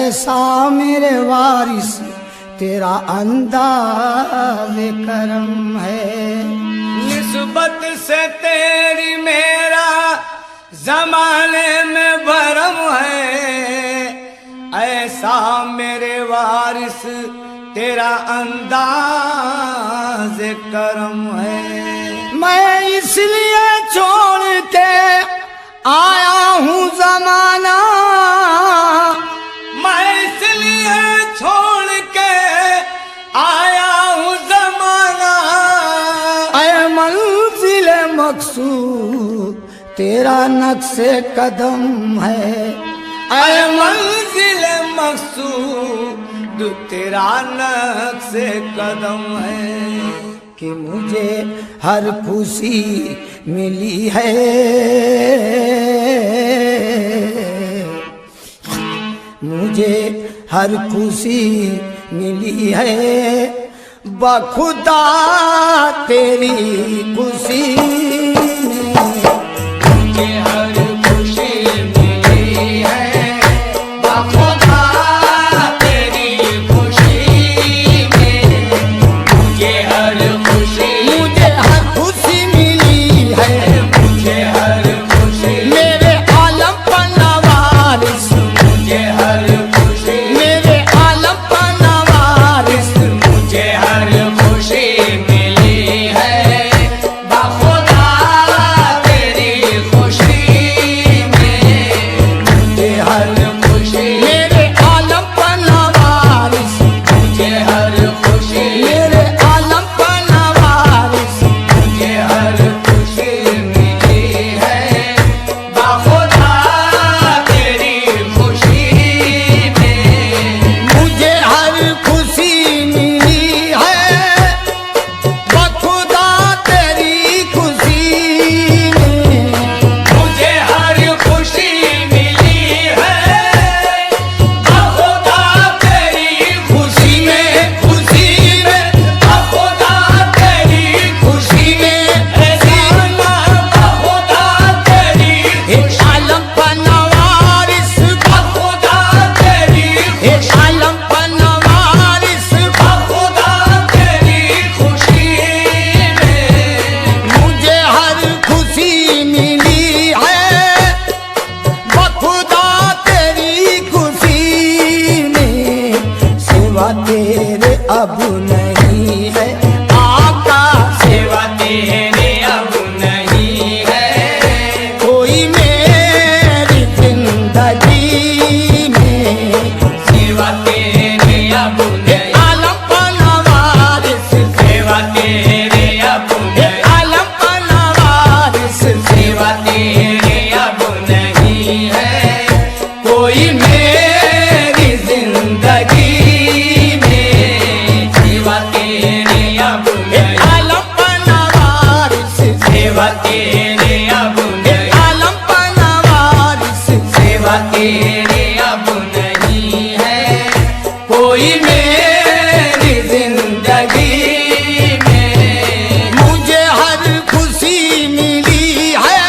ऐसा मेरे वारिस तेरा अंदाज़ करम है। निस्बत से तेरी मेरा जमाने में भरम है, ऐसा मेरे वारिस तेरा अंदाज करम है। मैं इसलिए छोड़ के आया हूँ जमाना, मैं इसलिए छोड़ के आया हूँ जमाना। ऐ मंजिल मकसूद तेरा नक्शे कदम है। ऐ मंजिल मकसूद तेरा नक्शे कदम है। कि मुझे हर खुशी मिली है, मुझे हर खुशी मिली है, बखुदा तेरी खुशी मुझे हर खुशी मिली है, बखुदा तेरी खुशी में। मुझे हर खुशी मिली है, मुझे हर खुशी मेरे आलम पर नवारिस, मुझे हर खुशी मेरे आलम पर नवारिस। मुझे हर खुशी मिली है, बखुदा तेरी खुशी में। मुझे हर खुशी मेरे आलम पर नवारिस, मुझे हर खुशी मेरे आलम पर नवारिस। मुझे हर खुशी मिली है, बखुदा तेरी खुशी में। मुझे हर खुशी मिली है, बखुदा तेरी खुशी में। मुझे हर खुशी मिली है, बखुदा तेरी खुशी में। खुशी में, बखुदा तेरी खुशी में, बखुदा तेरी एक आलम पर नवारिस, बखुदा तेरी एक आलम पर नवारिस। बखुदा तेरी खुशी में। मुझे हर खुशी मिली है, बखुदा तेरी खुशी में। सिवा तेरे अब नहीं है आका, सेवा तेरे अब नहीं है, कोई मेरी जिंदगी में। सेवा तेरे अब नहीं, आलम पर नवारिस, सेवा तेरे अब नहीं, आलम पर नवारिस। सेवा तेरे अब नहीं है, कोई मेरी जिंदगी में। सेवा तेरे अब नहीं, आलम पर नवारिस, सेवा तेरे अब नहीं, आलम पर नवारिस। सेवा तेरे अब नहीं है, कोई मेरी जिंदगी में। मुझे हर खुशी मिली है,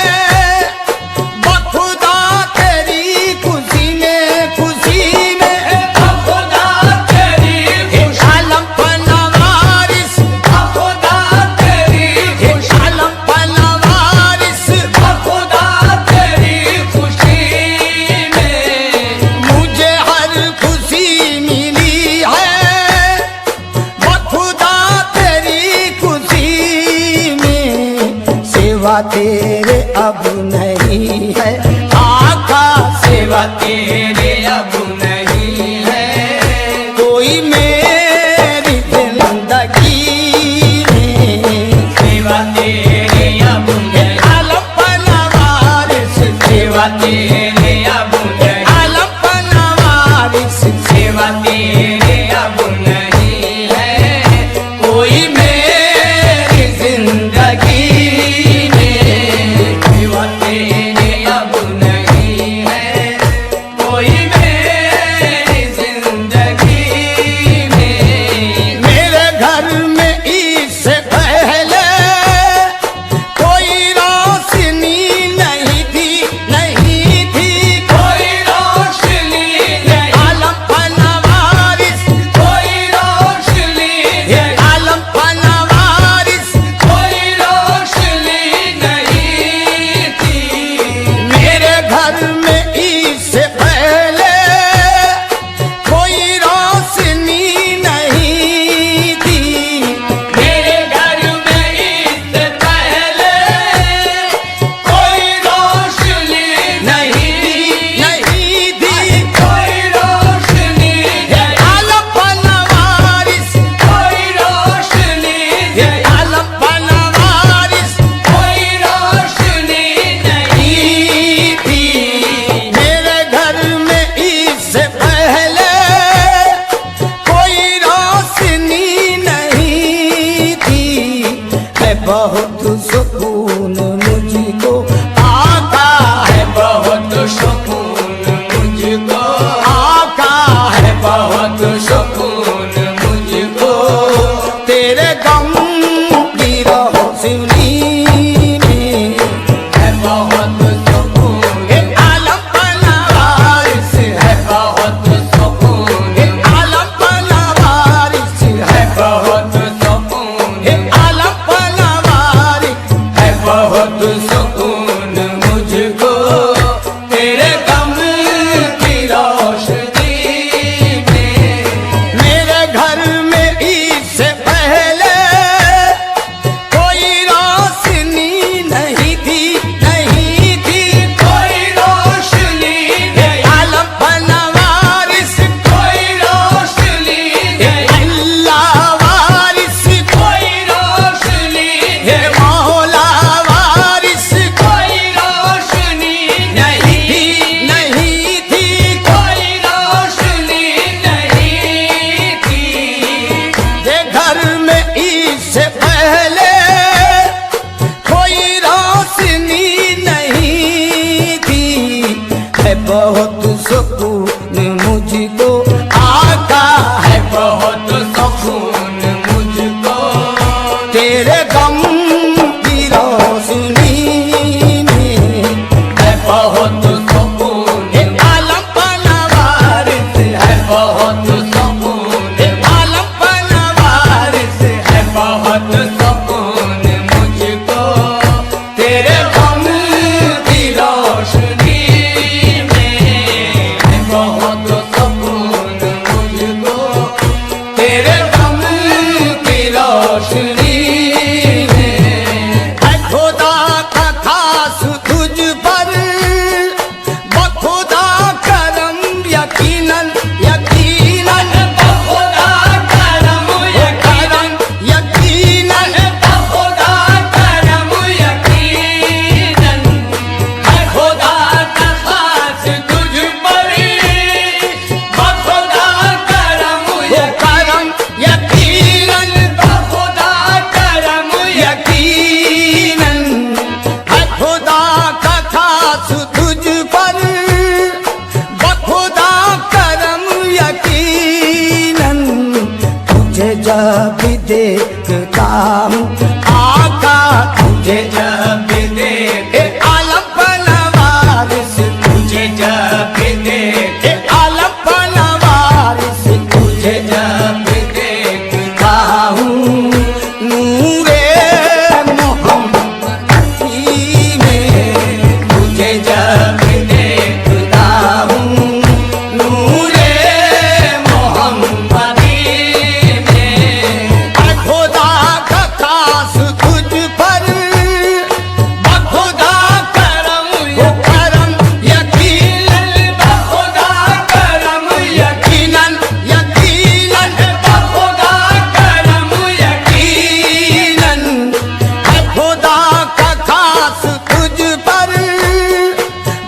बखुदा तेरी खुशी में। खुशी में, बखुदा तेरी खुशी, आलम पर नवारिस, बखुदा तेरी खुशी, आलम पर नवारिस। बखुदा तेरी खुशी में। मुझे हर खुशी मिली है, बखुदा तेरी खुशी में। सेवा तेरे अब नहीं है आका, सेवा तेरे अब नहीं है, कोई मेरी जिंदगी में। सेवा तेरे अब नहीं, आलम पर नवारिस, सेवा तेरे अब नहीं, आलम पर नवारिस। सेवा तेरे अब नहीं है, कोई मेरी जिंदगी में। सेवा तेरे अब नहीं है, कोई मेरी जिंदगी में। मेरे घर में इससे पहले कोई रोशनी नहीं थी, नहीं बहुत सुकून मुझको आका है बहुत सुकून मुझको तेरे गम की रोशनी में। है बहुत सुकून आलम पनवारिस है बहुत सुकून आलम पनवारिस है बहुत सुकून मुझको तेरे गम की रोशनी में है बहुत सुकून मुझको तेरे गम की रोशनी में। है खुदा का खास तुझ पर बखुदा करम यकीनन यकीनन खुदा करम यकीनन यकीनन खुदा करम यकीनन है खुदा का खास तुझ पर खुदा करम वो करम यकीनन खुदा करम यकीनन है खुदा का खास तुझ पर बखुदा करम यकीनन तुझे जब देखता हूँ आका तुझे जब देख ए आलम पनवारिस तुझे जब देख आलम पनवारिस तुझे जब देखता हूँ नूरे मोहम्मद में तुझे जब देखता हूँ नूरे मोहम्मदी में खुदा का खास तुझ पर बखुदा करम वो करम यकीनन खुदा करम यकीनन यकीनन खुदा करम यकीनन है खुदा का खास तुझ पर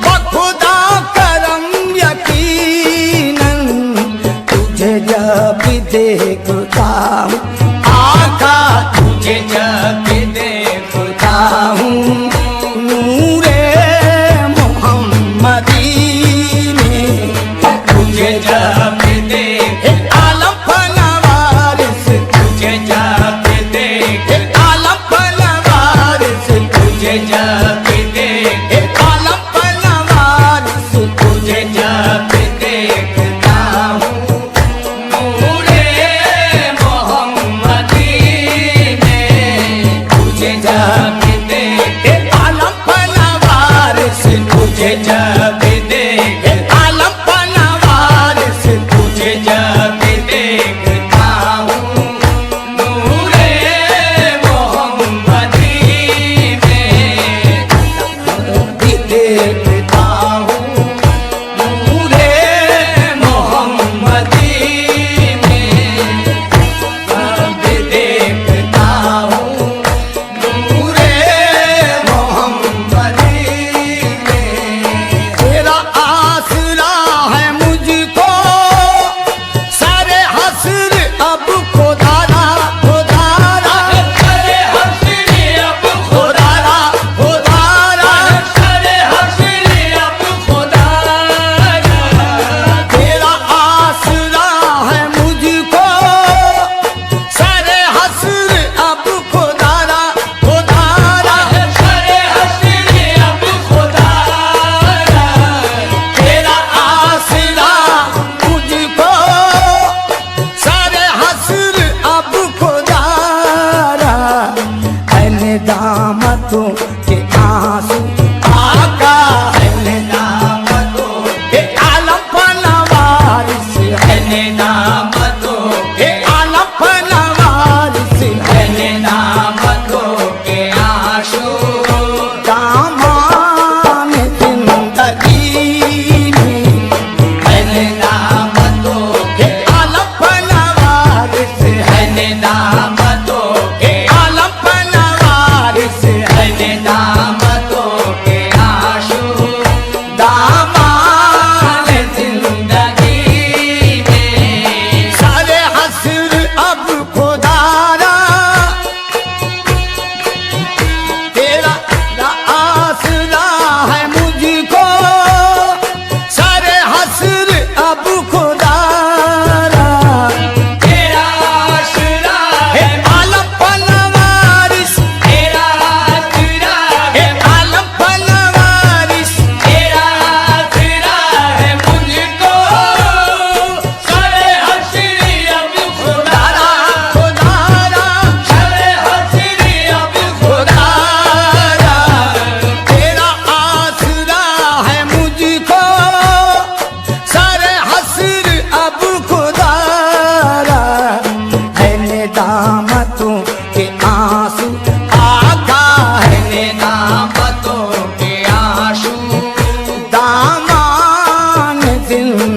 बखुदा करम यकीनन तुझे जब देखता हूँ आका तुझे जब देखता हूँ नूरे मोहम्मदी में तुझे जब देख आलम पनवारिस तुझे जब देख आलम पनवारिस तुझे जब देख आलम पनवारिस तुझे जब देखता हूँ नूरे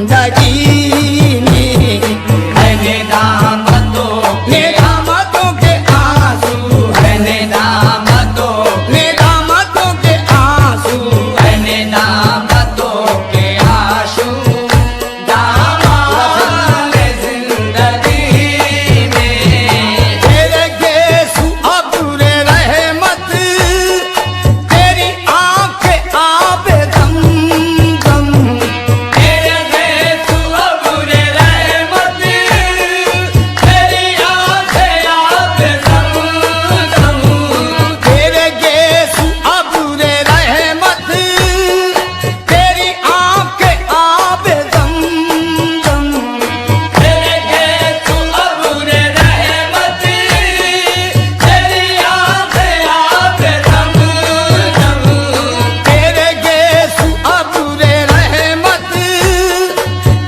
जिंदगी में है नेदामतों नेदामतों के आंसू है नेदामतों नेदामतों के आंसू है नेदामतों के आंसू दामन जिंदगी में तेरे गेसू अबूरे रहमत तेरी आंखें आबे दम दम तेरे गेसू अबूरे रहमत तेरी आंखें आबे दम दम तेरे गेसू अबूरे रहमत तेरी आंखें आबे दम दम तेरे गेसू अबूरे रहमत तेरी आंखें आबे दम दम तेरे गेसू अबूरे रहमत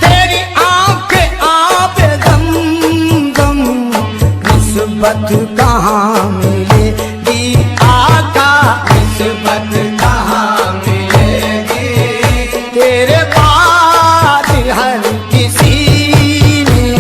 तेरी आंखें आबे दम दम निस्बत कहाँ मिलेगी आका निस्बत कहाँ मिलेगी तेरे बाद हर किसी में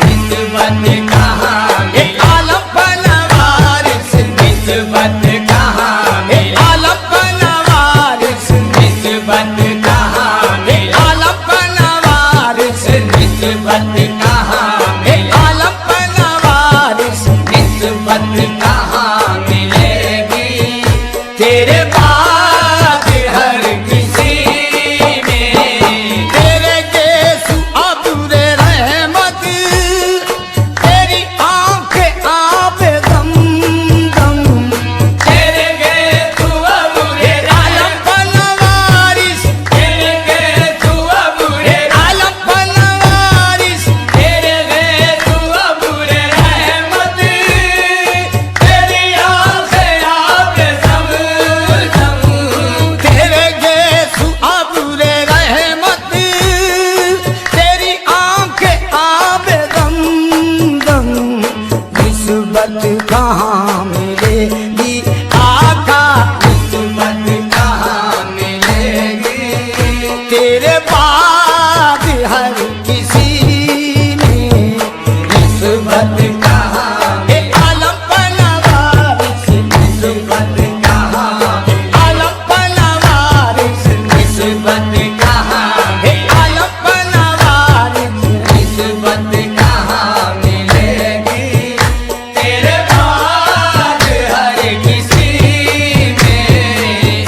निस्बत कहाँ एक आलम बनवारिस निस्बत कहाँ एक आलम बनवारिस निस्बत कहाँ एक आलम बनवारिस निस्बत कहाँ एक आलम बनवारिस निस्बत कहाँ मिलेगी तेरे बाद हर किसी में तेरे गेसू अबूरे रहमत तेरी आंखें आबे दम दम तेरे गेसू अबूरे आलम बनवारिस तेरे गेसू अबूरे आलम बनवारिस तेरे गेसू अबूरे रहमत तेरी आंखें आबे दम दम तेरे गेसू अबूरे रहमत तेरी आंखें आबे दम दम निस्बत कहाँ मिलेगी आका निस्बत कहाँ मिलेगी तेरे बाद हर किसी में निस्बत कहाँ ए आलम बनवारिस निस्बत कहाँ आलम बनवारिस निस्बत कहाँ ए आलम बनवारिस निस्बत कहाँ मिलेगी तेरे बाद हर किसी में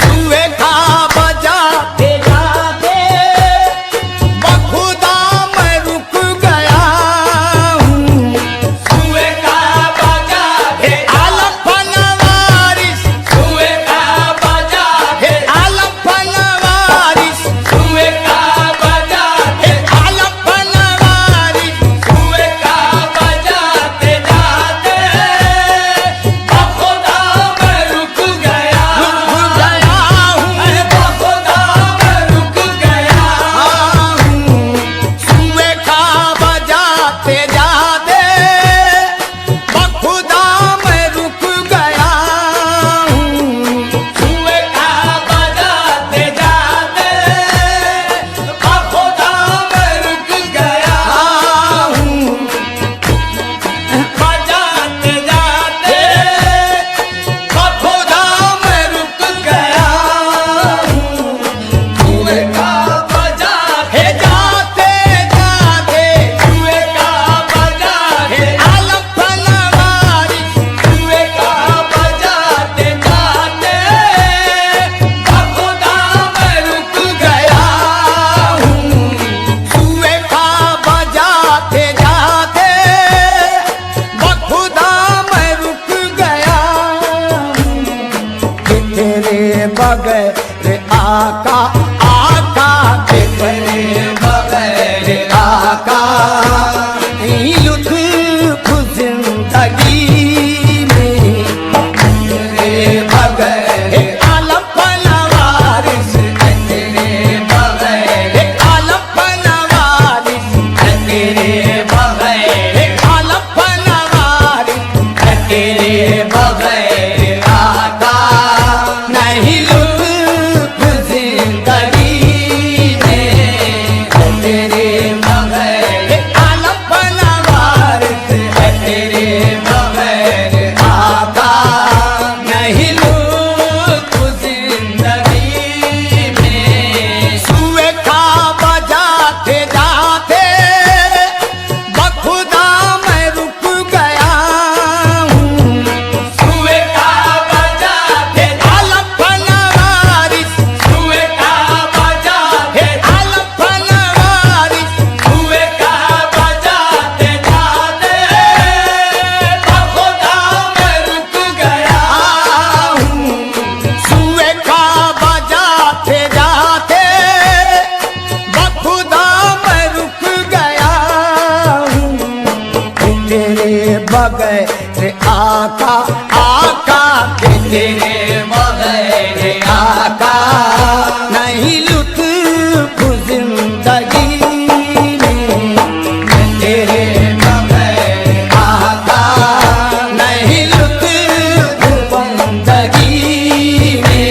हुए खा बजाते जाते बखुदा मैं रुक गया हूँ सुए का बजा ए आलम बनवारिस सुए का बजा ए आलम बनवारिस सुए का बजा ए आलम बनवारिस सुए का बजाते जाते बखुदा मैं रुक गया रुक गया हूँ बखुदा मैं रुक गया सुए खा बजाते जाते बखुदा मैं रुक गया हूँ सुए का बजाते जाते बखुदा मैं रुक गया बजाते जाते बखुदा मैं रुक गया सुए का बजा हे जाते जाते सुए का बजाते आलम बनवारिस सुए का बजाते जाते बखुदा मैं रुक गया सुए खा बजाते जाते बखुदा मैं रुक गया कि तेरे बगैर आका आका के तेरे बगैर आका लुत्फ जिंदगी में तेरे बगैर आलम बनवारिस तेरे बगैर आलम बनवारिस तेरे बगैर आलम बनवारिस तेरे बगैर आता नहीं लुत्फ जिंदगी में तेरे बगैर आका, आका के तेरे बगैर आका नहीं लुत्फ जिंदगी में, तेरे बगैर आका नहीं लुत्फ जिंदगी में,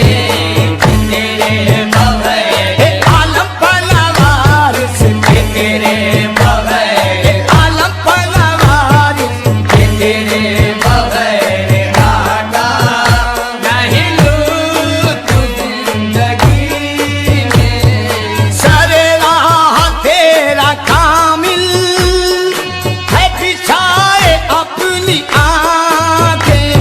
तेरे बगैर आलम पलवारिस के तेरे बगैर आलम पलवारिस के तेरे बगैर आका नहीं लुत्फ जिंदगी में। सरे राह तेरा कामिल है बिछाए अपनी आंखें,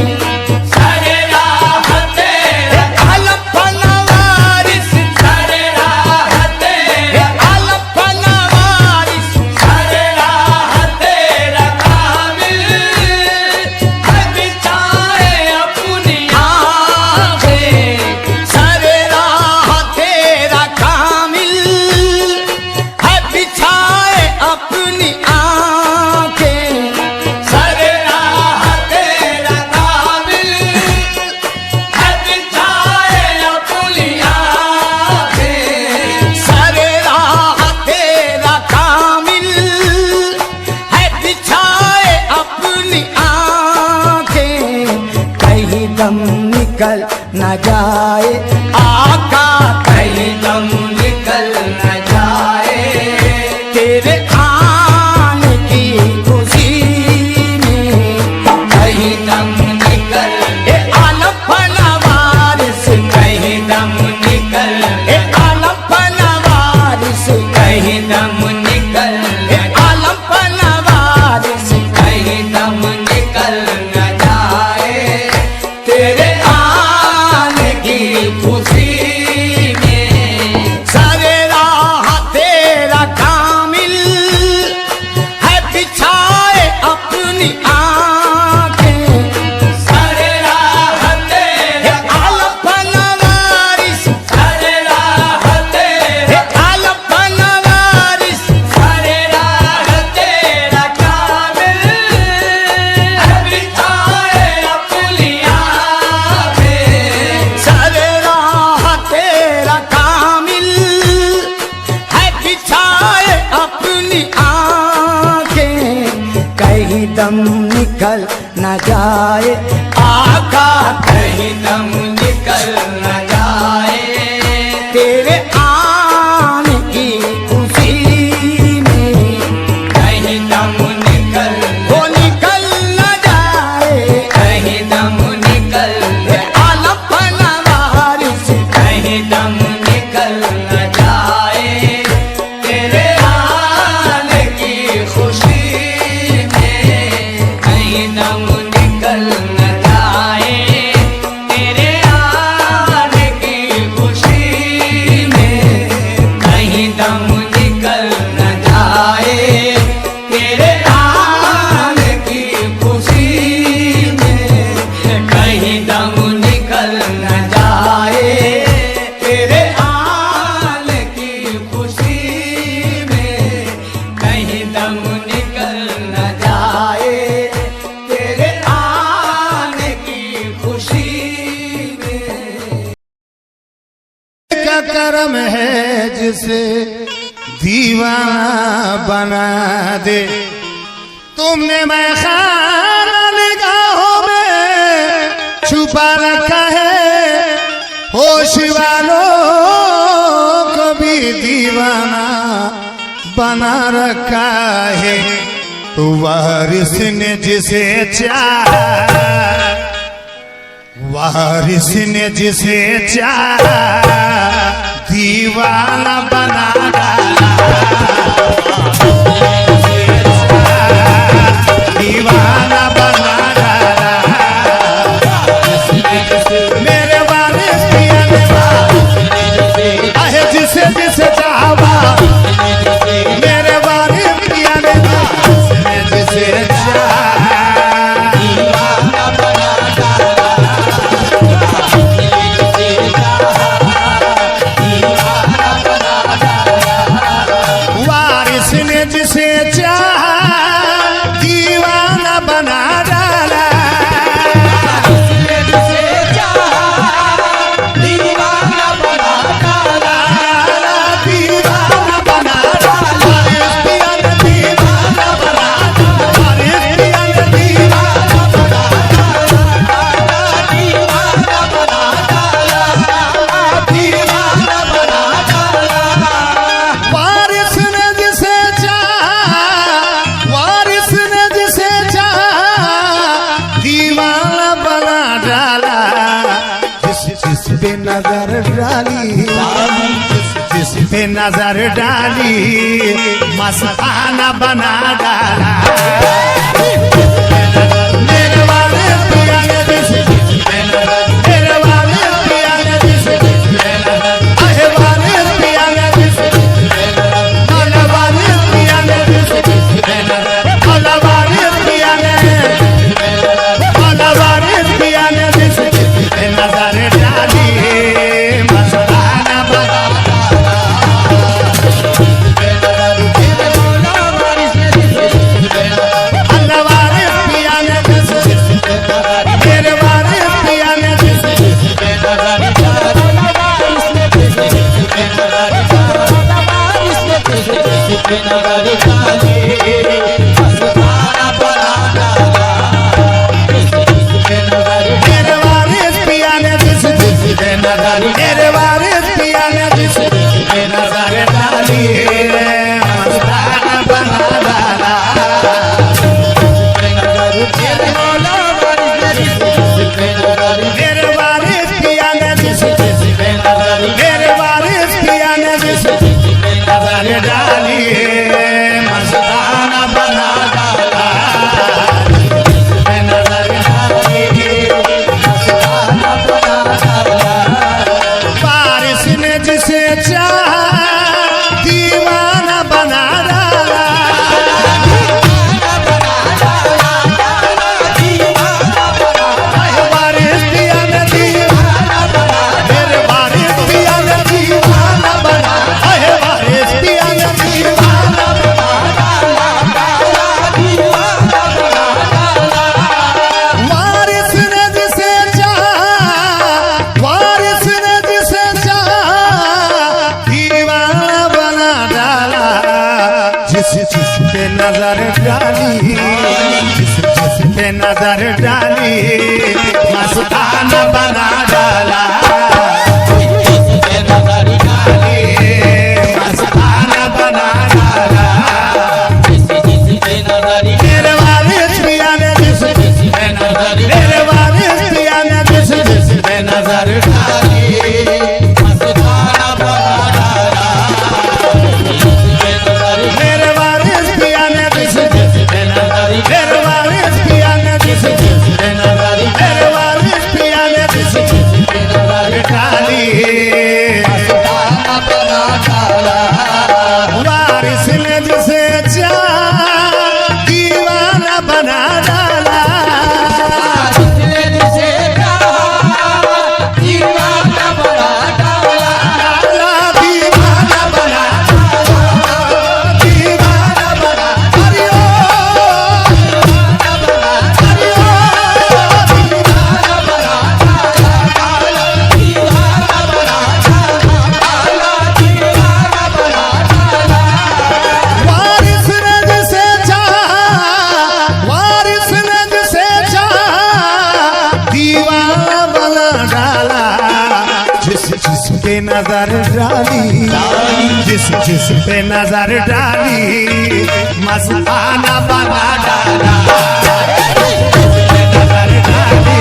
सरे राह तेरा आलम पलवारिस सरे राह तेरा आलम पलवारिस सरे राह तेरा कामिल है बिछाए अपनी आंखें, सरे राह तेरा कामिल है बिछाए अपनी आंखें, सरे राह तेरा कामिल है बिछाए अपनी आंखें, सरे राह तेरा कामिल है बिछाए अपनी आंखें, कहीं दम निकल न जाए आका, कहीं दम निकल न जाए तेरे आने की खुशी में, कहीं दम निकल ए आलम पलवारिस कहीं दम निकल ए आलम पलवारिस कहीं दम निकल ए आलम पलवारिस कहीं दम निकल न जाए तेरे आने की खुशी में। सरे राह तेरा कामिल है बिछाए अपनी आंखें, सरे राह तेरा आलम पलवारिस सरे राह तेरा आलम पलवारिस सरे राह तेरा कामिल है बिछाए अपनी आंखें, सरे राह तेरा कामिल है बिछाए अपनी आंखें, कहीं दम निकल न जाए आका, कहीं दम निकल न जाए तेरे आने की खुशी में, कहीं दम निकल वो निकल न जाए कहीं दम निकल आलम पलवारिस कहीं दम निकल न जाए तेरे आने की खुशी में, कहीं दम निकल न जाए तेरे आने की खुशी में, कहीं दम निकल न जाए तेरे आने की खुशी में, कहीं दम निकल न जाए तेरे आने की खुशी में, कहीं दम निकल न जाए तेरे आने की खुशी में। का कर्म है जिसे दीवाना बना दे, तुमने मैं खाना निगाहों में छुपा रखा है, होश वालों को भी दीवाना बना रखा है। तो वारिस ने जिसे चाहा, वारिस ने जिसे चाहा दीवाना बना डाला, दीवाना बना डाला। मेरे वारिस पिया ने आहे जिसे जिसे चाहा, मेरे वारिस पिया ने जिसे चाहा जिसे चाहा दीवाना बना नजर डाली मस्ताना बना डाला मेरे वाले पिया ने जिसे मेरे वाले पिया ने जिसे आहे वाले पिया ने जिसे वाले वाले पिया ने जिसे वाले वाले पिया ने वाले वाले पिया ने जिसे नजर डाली मस्ताना बना मेरे वारिस पिया ने जिसे नजर डाली मस्ताना बना डाला मेरे वारिस पिया ने जिसे मेरे वारिस पिया ने जिसे नजर डाली मस्ताना बना डाला नजर डाली मस्ताना बना डाला बारिश ने जिसे चाहा दीवाना बना डाला बारिश पिया ने दीवाना बना मेरे बारिश पिया ने दीवाना बना बारिश पिया ने दीवाना बना वारिस ने जिसे चाहा वारिस ने जिसे चाहा दीवाना बना डाला जिस जिस पे नजर डाली जिस जिस पे नजर डाली मस्ताना बना डाला मस्ताना बना डाला मेरे वारिस पिया ने जिसे मेरे वारिस पिया ने जिसे नजर डाली मस्ताना बना डाला मेरे वारिस पिया ने जिसे मेरे वारिस पिया ने जिसे मेरे वारिस पिया ने जिसे नजर डाली मस्ताना बना डाला वारिस ने जिसे चाहा दीवाना बना डाला दीवाना बना दीवाना बना हरिओ वारिस ने जिसे चाहा वारिस ने जिसे चाहा दीवाना बना डाला जिस जिस पे नजर डाली जिस जिस पे नजर डाली मस्ताना बना डाला नजर डाली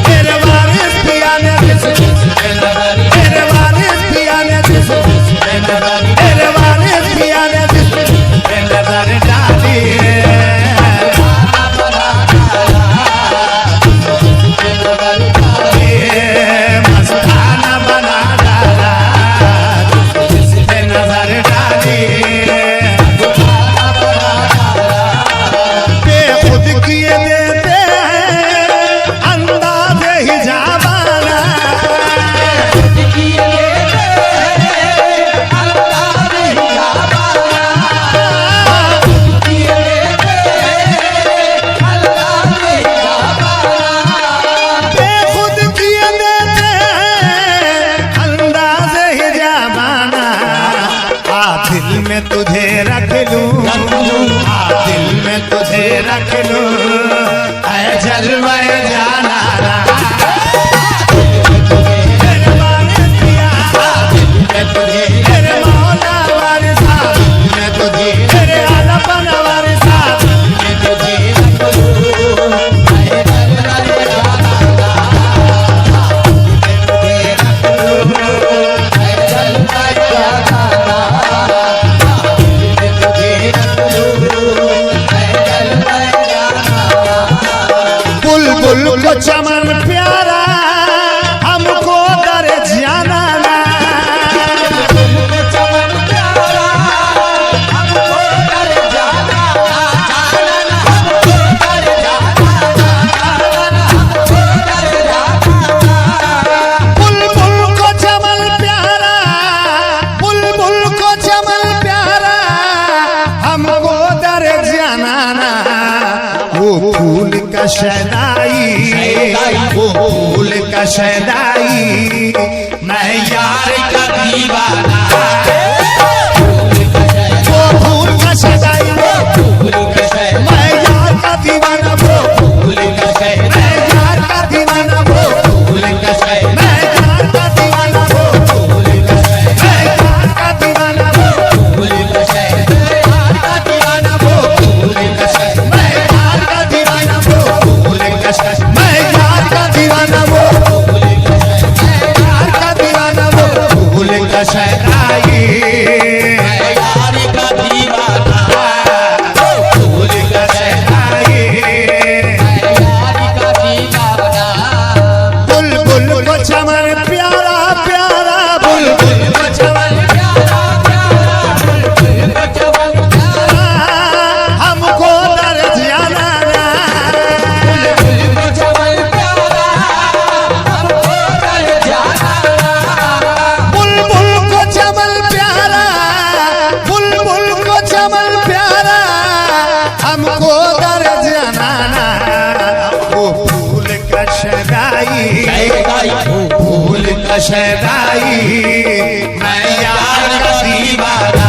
मेरे वारिस पिया ने जिसे मेरे वारिस पिया ने जिसे मेरे वारिस पिया ने जिसे नजर डाली मस्ताना बना डाला जिसने नजर डाली बेखुद किए देते हैं अंदाज ही जावाना बेखुद किए देते हैं अंदाज ही जावाना आ दिल में तुझे रख लूं आ दिल में तुझे रख लूं ऐ जलवाए जाना मेरे वारिस पिया मैं तुझे मेरे मौला वारिसा मैं तुझे मेरे आलपन वारिसा मैं तुझे रख लूं ऐ जलवाए जाना का शहनाई, वो फूल का शहनाई, मैं यार का दीवाना। वो फूल का शहनाई, मैं यार का दीवाना। वो फूल का शहनाई, मैं यार का दीवाना। वो फूल का शहनाई, मैं यार का दीवाना। वो फूल का शहनाई, मैं यार का दीवाना। वो फूल का शहनाई, मैं यार का दीवाना। वो फूल का शहनाई, मैं यार का दीवाना। वो फूल का शहनाई, मैं यार का दीवाना। वो फूल का शहनाई, मैं यार का दीवाना। वो फूल का शहनाई, मैं यार का दीवाना। फूल का शहनाई, मैं यार का दीवाना। बुलबुल को चमन प्यारा प्यारा, बुलबुल को चमन प्यारा प्यारा, बुलबुल को चमन प्यारा, हमको दर्द जाना। बुलबुल को चमन प्यारा, हमको दर्द जाना। बुलबुल को चमन प्यारा, बुलबुल को चमन प्यारा, हमको दर्द जाना। वो फूल का शहनाई, वो फूल का शहनाई, मैं यार का दीवाना।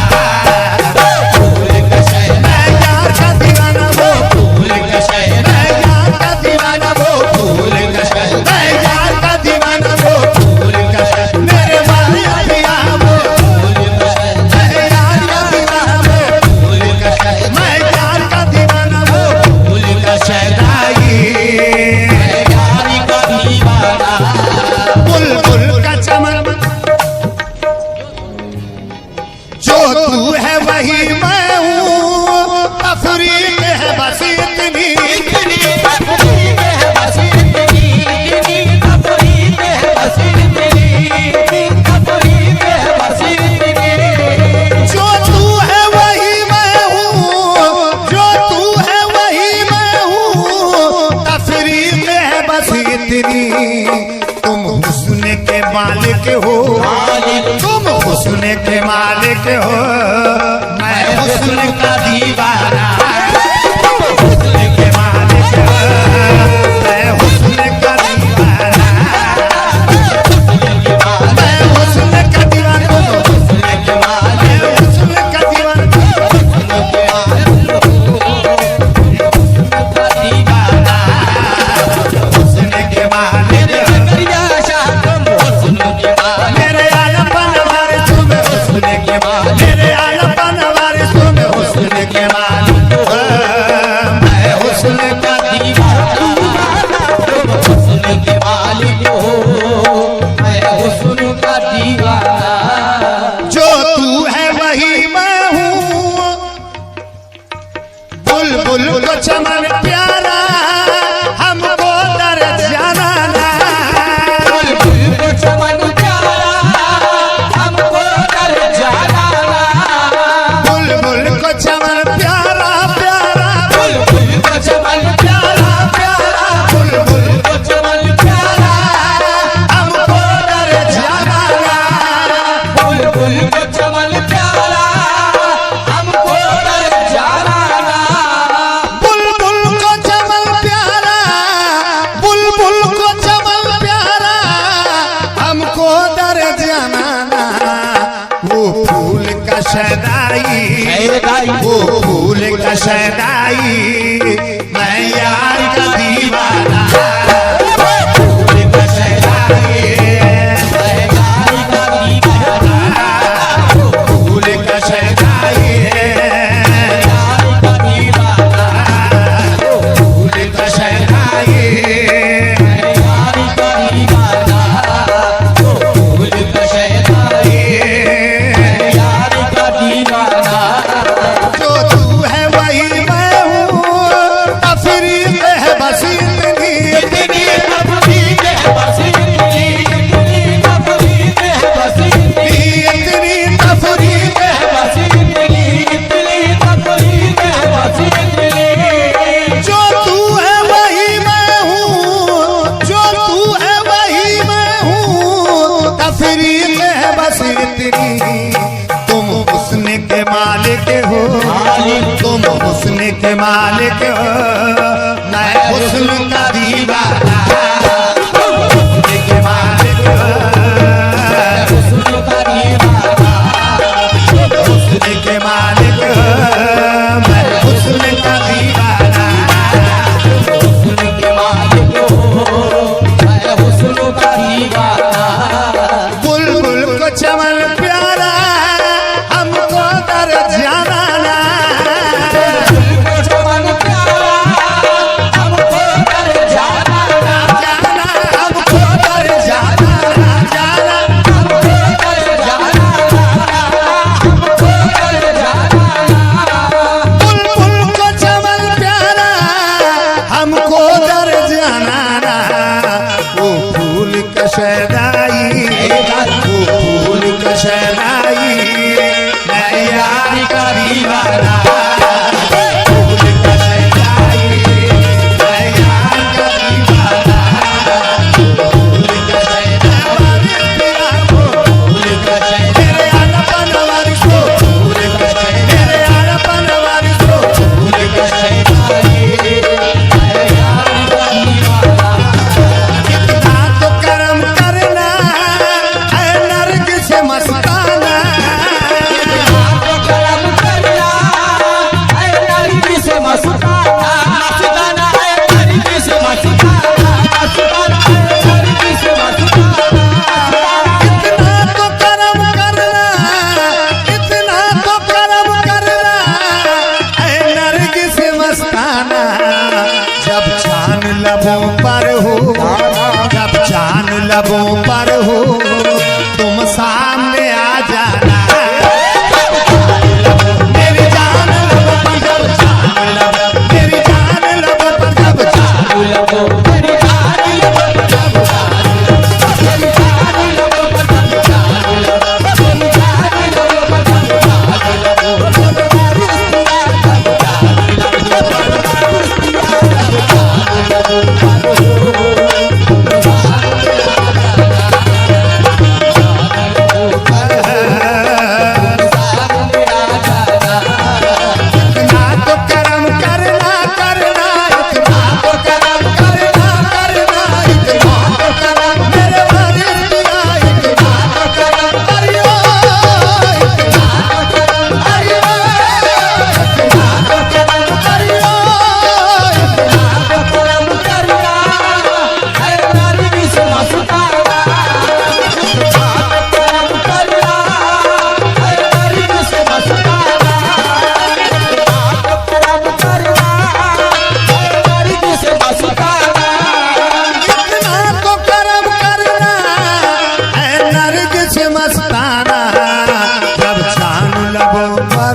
फूल का शहनाई, मैं यार का दीवाना। वो फूल का शहनाई, मैं यार का दीवाना। वो फूल का शहनाई, मैं यार का दीवाना। वो फूल का शहनाई, मेरे वालिया पिया। वो फूल का शहनाई, मैं यार का दीवाना। वो फूल का शहनाई, मैं यार का दीवाना। वो फूल का शहनाई, मैं यार का दीवाना। बुलबुल का चमन, जो तू है वही मैं हूँ, तफरीक है बस इतनी। तफरीक है बस इतनी, तफरीक है बस इतनी, तफरीक है बस इतनी। जो तू है वही मैं हूँ, जो तू है वही मैं हूँ, तफरीक है बस इतनी। तुम हुस्न के मालिक हो, तुम हुस्न के मालिक हो, मैं हुस्न का दीवाना। तुम हुस्न के मालिक हो, मैं हुस्न का दीवाना। मैं हुस्न का दीवाना, हुस्न के मालिक, हुस्न का दीवाना, हुस्न का दीवाना, हुस्न के मालिक। मेरे आलमपन वारे तुम हुस्न के मालिक, मेरे आलमपन वारे तुम हुस्न के मालिक। मैं हुस्न का दीवाना, तुम हुस्न के मालिक हो, मैं हुस्न का दीवाना। जो तू है वही मैं हूँ, बुलबुल को चमन प्यारा, हमको दर्द जाना। बुलबुल को चमन प्यारा, हमको दर्द जाना। बुलबुल को चमन प्यारा प्यारा, बुलबुल को चमन प्यारा प्यारा, बुलबुल को चमन प्यारा, हमको दर्द जाना। बुलबुल को चमन प्यारा, हमको दर्द जाना। बुलबुल को चमन प्यारा, बुलबुल को चमन प्यारा, हमको दर्द जाना। वो फूल का शहनाई, वो फूल का शहनाई, मैं यार का दीवाना। फूल का शहनाई, मैं यार का दीवाना। फूल का शहनाई, मैं यार का दीवाना। फूल का शहनाई, मैं यार का दीवाना। फूल का शहनाई, मैं यार का दीवाना। जो तू है वही मैं हूँ, तफरीक है बस इतनी, इतनी तफरीक है बस इतनी, इतनी तफरीक है बस इतनी, इतनी तफरीक है बस इतनी, इतनी तफरीक है बस इतनी। जो तू है वही मैं हूँ, जो तू है वही मैं हूँ, तफरीक है बस इतनी। तुम हुस्न के मालिक हो, तुम हुस्न के मालिक हो, मैं हुस्न दीवाना फूल का शहजाई मैं यार का दीवाना फूल का शहजाई फूल का शहजाई मेरे आलपन वारिस को फूल का शहजाई मेरे आलपन वारिस को फूल का शहजाई मैं यार का दीवाना कितना तो करम करना है नर्ग से मस्ताना जब चांद लबों पर हो जब चांद लबों पर हो तुम सामने आ जाना मेरी जान लबों पर जब चांद लबों मेरी जान लबों पर जब चांद लबों मेरी जान लबों पर जब चांद मेरी जान लबों पर जब चांद मेरी जान लबों पर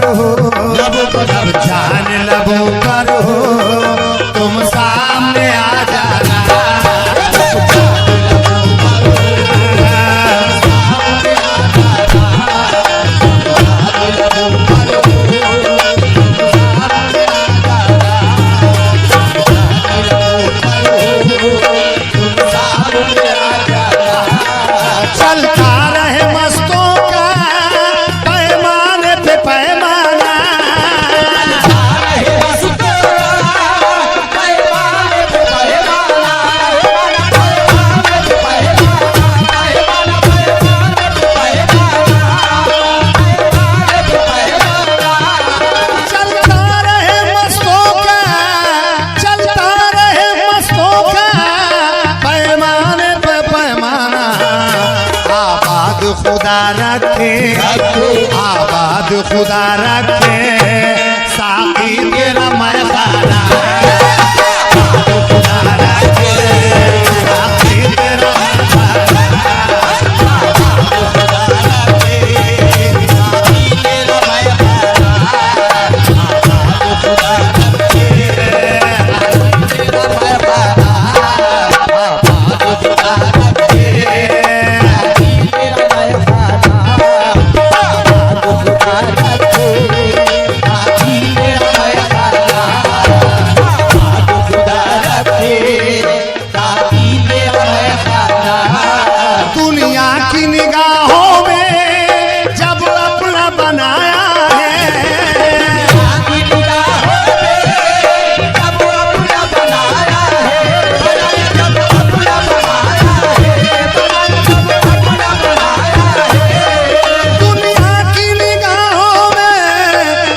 जब जान लबों पर हो तुम सामने आ जाना चलता रहे मस्तों का पैमाने पे पैमाना खुदा रखे आबाद खुदा रखे साकी तेरा मैखाना खुदा रखे साकी तेरा मैखाना खुदा रखे साकी तेरा मैखाना खुदा रखे तेरा मैखाना खुदा रखे दुनिया की निगाहों में जब अपना बनाया है दुनिया की निगाहों में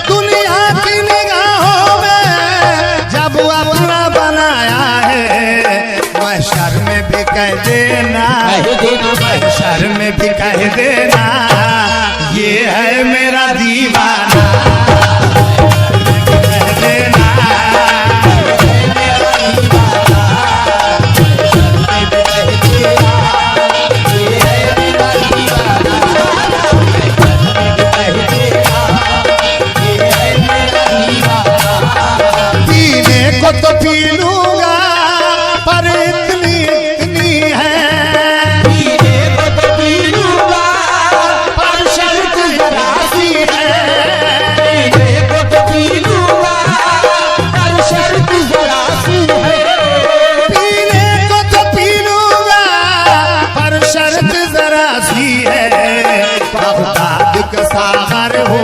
हो,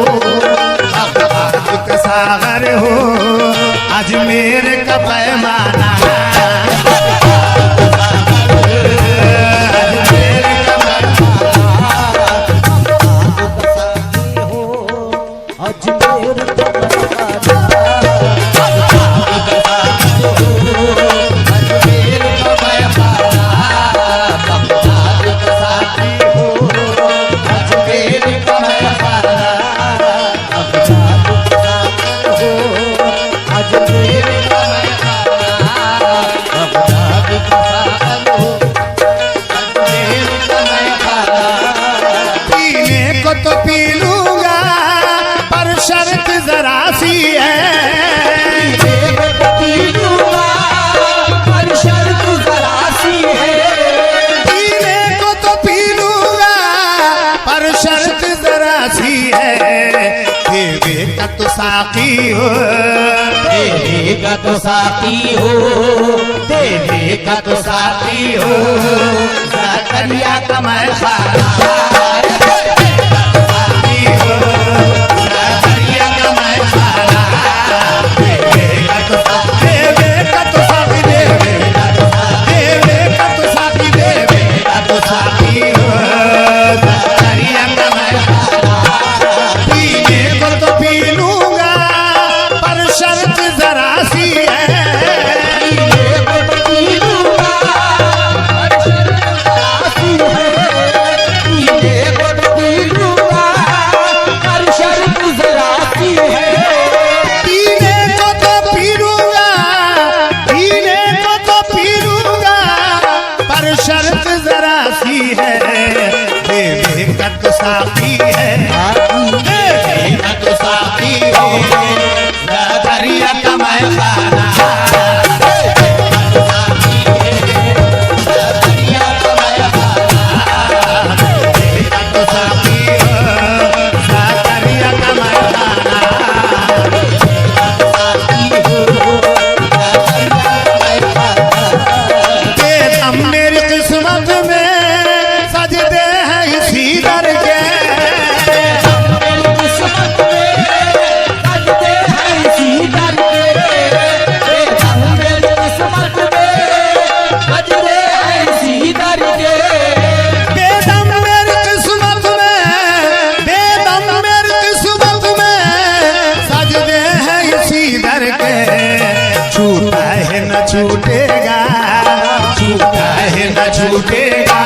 अब्बास का सागर हो, अजमेर का पैमाना। अजमेर का पीने को तो पी लूंगा पर शर्त जरा सी है। पीने को तो पी लूंगा पर शर्त जरा सी है। देवे का तो साकी हो, देवेगा तो साथी हो, देवेगा तो साथी हो, ज़करिया का मैं खाना। साकी हो, ज़करिया का मैं खाना। देवे का तो साकी, देवे का तो साकी, देवे का तो साकी हो, ज़करिया का मैं खाना। पीने को तो पी लूंगा पर शर्त जरा सी है। पीने को तो पी लूंगा, पीने को तो पी लूंगा पर शर्त जरा सी है। देवे का तो साकी है, देवे का तो साकी हो, ज़करिया का मैं खाना। ज़करिया का मैं खाना। देवे का तो साकी हो, ज़करिया का मैं खाना। बेदम मेरी किस्मत में सजदे हैं इसी दर के। बेदम मेरी किस्मत में, बेदम मेरी किस्मत में सजदे हैं इसी दर के। छूटा है न छूटेगा, छूटा है न छूटेगा,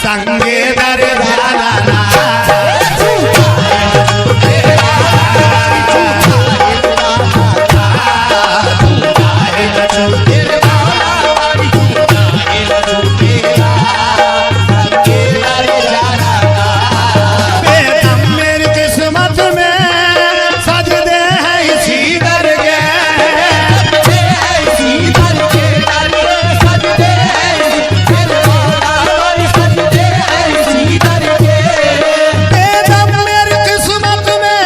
संगे दर जाना ना। छूटा है न छूटेगा, छूटा है न छूटेगा, छूटा है न छूटेगा, संगे दर जाना ना। बेदम मेरी किस्मत में सजदे हैं इसी दर के। बेदम मेरी किस्मत में,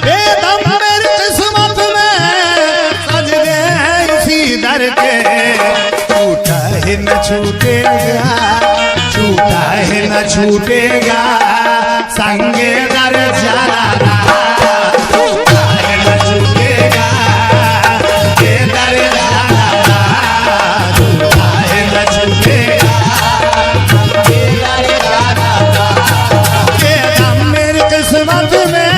बेदम मेरी किस्मत में सजदे हैं इसी दर के। छूटा है न छूटेगा, छूटा है न छूटेगा, संगे दर जाना ना। छूटा है न छूटेगा, ये दर जाना ना। छूटा है न छूटेगा, संगे दर जाना ना। बेदम मेरी किस्मत में